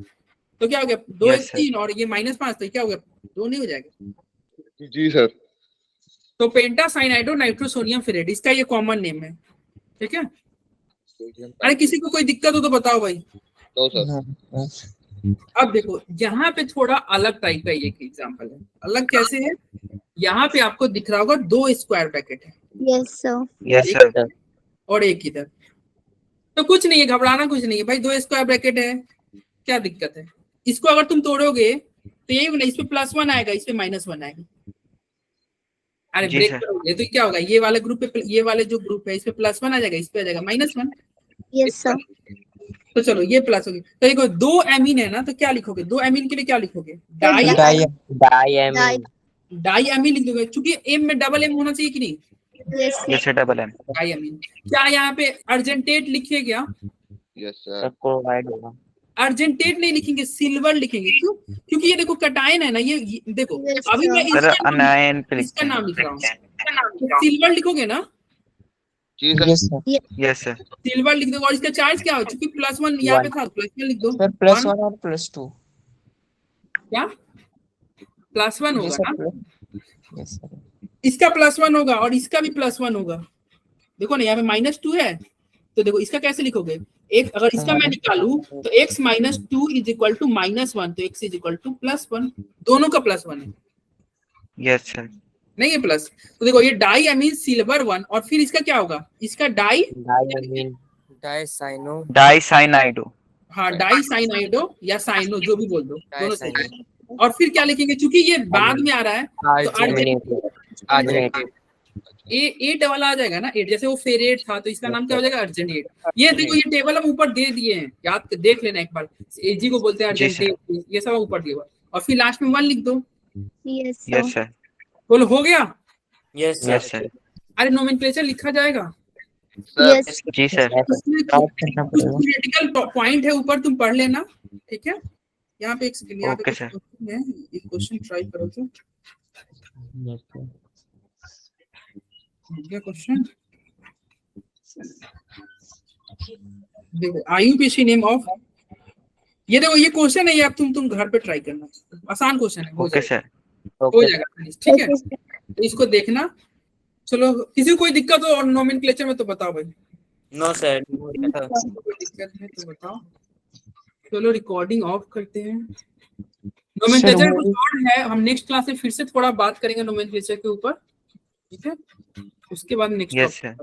तो क्या हो गया 2 Yes, sir. 3 और ये -5, तो क्या हो गया 2 नहीं हो जाएगा। जी सर। तो पेंटासाइनाइडो नाइट्रोसोनियम फेरेट, इसका ये कॉमन नेम है। ठीक है। अरे किसी को कोई दिक्कत हो तो बताओ भाई। No sir. अब देखो यहाँ पे थोड़ा अलग टाइप का एक एग्जांपल है। अलग कैसे है? यहाँ पे आपको दिख रहा होगा 2 स्क्वायर ब्रैकेट है yes, sir. Yes sir. और एक इधर, तो कुछ नहीं है, घबराना कुछ नहीं है भाई। 2 स्क्वायर ब्रैकेट है, क्या दिक्कत है? इसको अगर तुम तोड़ोगे तो यही होगा, इस पे +1 आएगा, इस पे -1 आएगा। अरे जी ब्रेक सर। करोगे तो क्या होगा, ये वाले ग्रुप पे, ये वाले जो ग्रुप है इस पे +1 आ जाएगा, इस पे आ जाएगा -1। Yes, sir. तो चलो ये प्लस हो गया। तो देखो 2 एमीन है ना, तो क्या लिखोगे? 2 एमीन के लिए क्या लिखोगे? डाई डाईएमीन। डाई एमीन लिख दोगे, क्योंकि एम में डबल एम होना चाहिए कि नहीं? Yes, sir. Yes double M. Diamine. क्या यहाँ पे अर्जेंटेट लिखे क्या? Yes sir. सब प्रोवाइड होगा। अर्जेंटेट नहीं लिखेंगे, सिल्वर लिखेंगे। क्यों? क्योंकि ये देखो कटायन है ना, ये देखो Yes, अभी मैं sir. सर इसका अनायन पे लिखते इसका हैं। नाम लिख रहा हूँ, सिल्वर लिखोगे ना? जी सर। Yes sir. सिल्वर लिख दो। और इसका चार्ज क्या हो, चूंकि +1 यहाँ पे था, +1 लिख दो। सर +1 और +2 क्या +1 होगा ना? Yes sir. इसका +1 होगा और इसका भी +1 होगा। देखो ना यहाँ पे -2 है, तो देखो इसका कैसे लिखोगे? एक अगर इसका मैं निकालूं तो x - 2 = -1, तो x = +1। दोनों का +1 है, यस सर। नहीं है प्लस। तो देखो ये डाई एमीन सिल्वर 1, और फिर इसका क्या होगा? इसका डाई डाईएमीन। डाइसाइनो डाईसाइनाइडो। हाँ डाई साइनाइडो या साइनो, जो भी बोल दो, दोनों सही है। डाइसाइनो और फिर क्या लिखेंगे, क्योंकि ये बाद में आ रहा है तो अर्जेंटेट ए डबल आ जाएगा ना, 8। जैसे वो फेरेट था तो इसका नाम क्या हो जाएगा? अर्जेंटेट। ये देखो ये टेबल हम ऊपर दे दिए हैं, याद देख लेना एक बार। एजी को बोलते हैं अर्जेंटेट, ये सब ऊपर दिया हुआ। और फिर लास्ट में 1 लिख दो। Yes, sir. Yes sir. बोलो हो गया? Yes yes sir. अरे नोमेनक्लेचर लिखा जाएगा, सर यस जी सर उसमें याद करना पड़ेगा। क्रिटिकल पॉइंट है ऊपर, तुम पढ़ लेना, ठीक है। यहाँ पे एक सेकंड, यहाँ पे ओके कुछ सर। क्वेश्चन है, एक क्वेश्चन ट्राई करो तो। क्या क्वेश्चन? देखो आयुपेशी नेम ऑफ, ये देखो ये क्वेश्चन है, ये अब तुम घर पे ट्राई करना, आसान क्वेश्चन है, हो ओके जाएगा, सर। हो ओके जाएगा, ठीक है। तो इसको देखना। चलो किसी को कोई दिक्कत हो और नोमेनक्लेचर में तो बताओ भाई, नो सर। कोई दिक्कत है तो बताओ। चलो रिकॉर्डिंग ऑफ करते हैं। नोमेनक्लेचर कुछ और है, हम नेक्स्ट क्लास में फिर से थोड़ा बात करेंगे नोमेनक्लेचर के ऊपर, ठीक है। उसके बाद नेक्स्ट यस सर।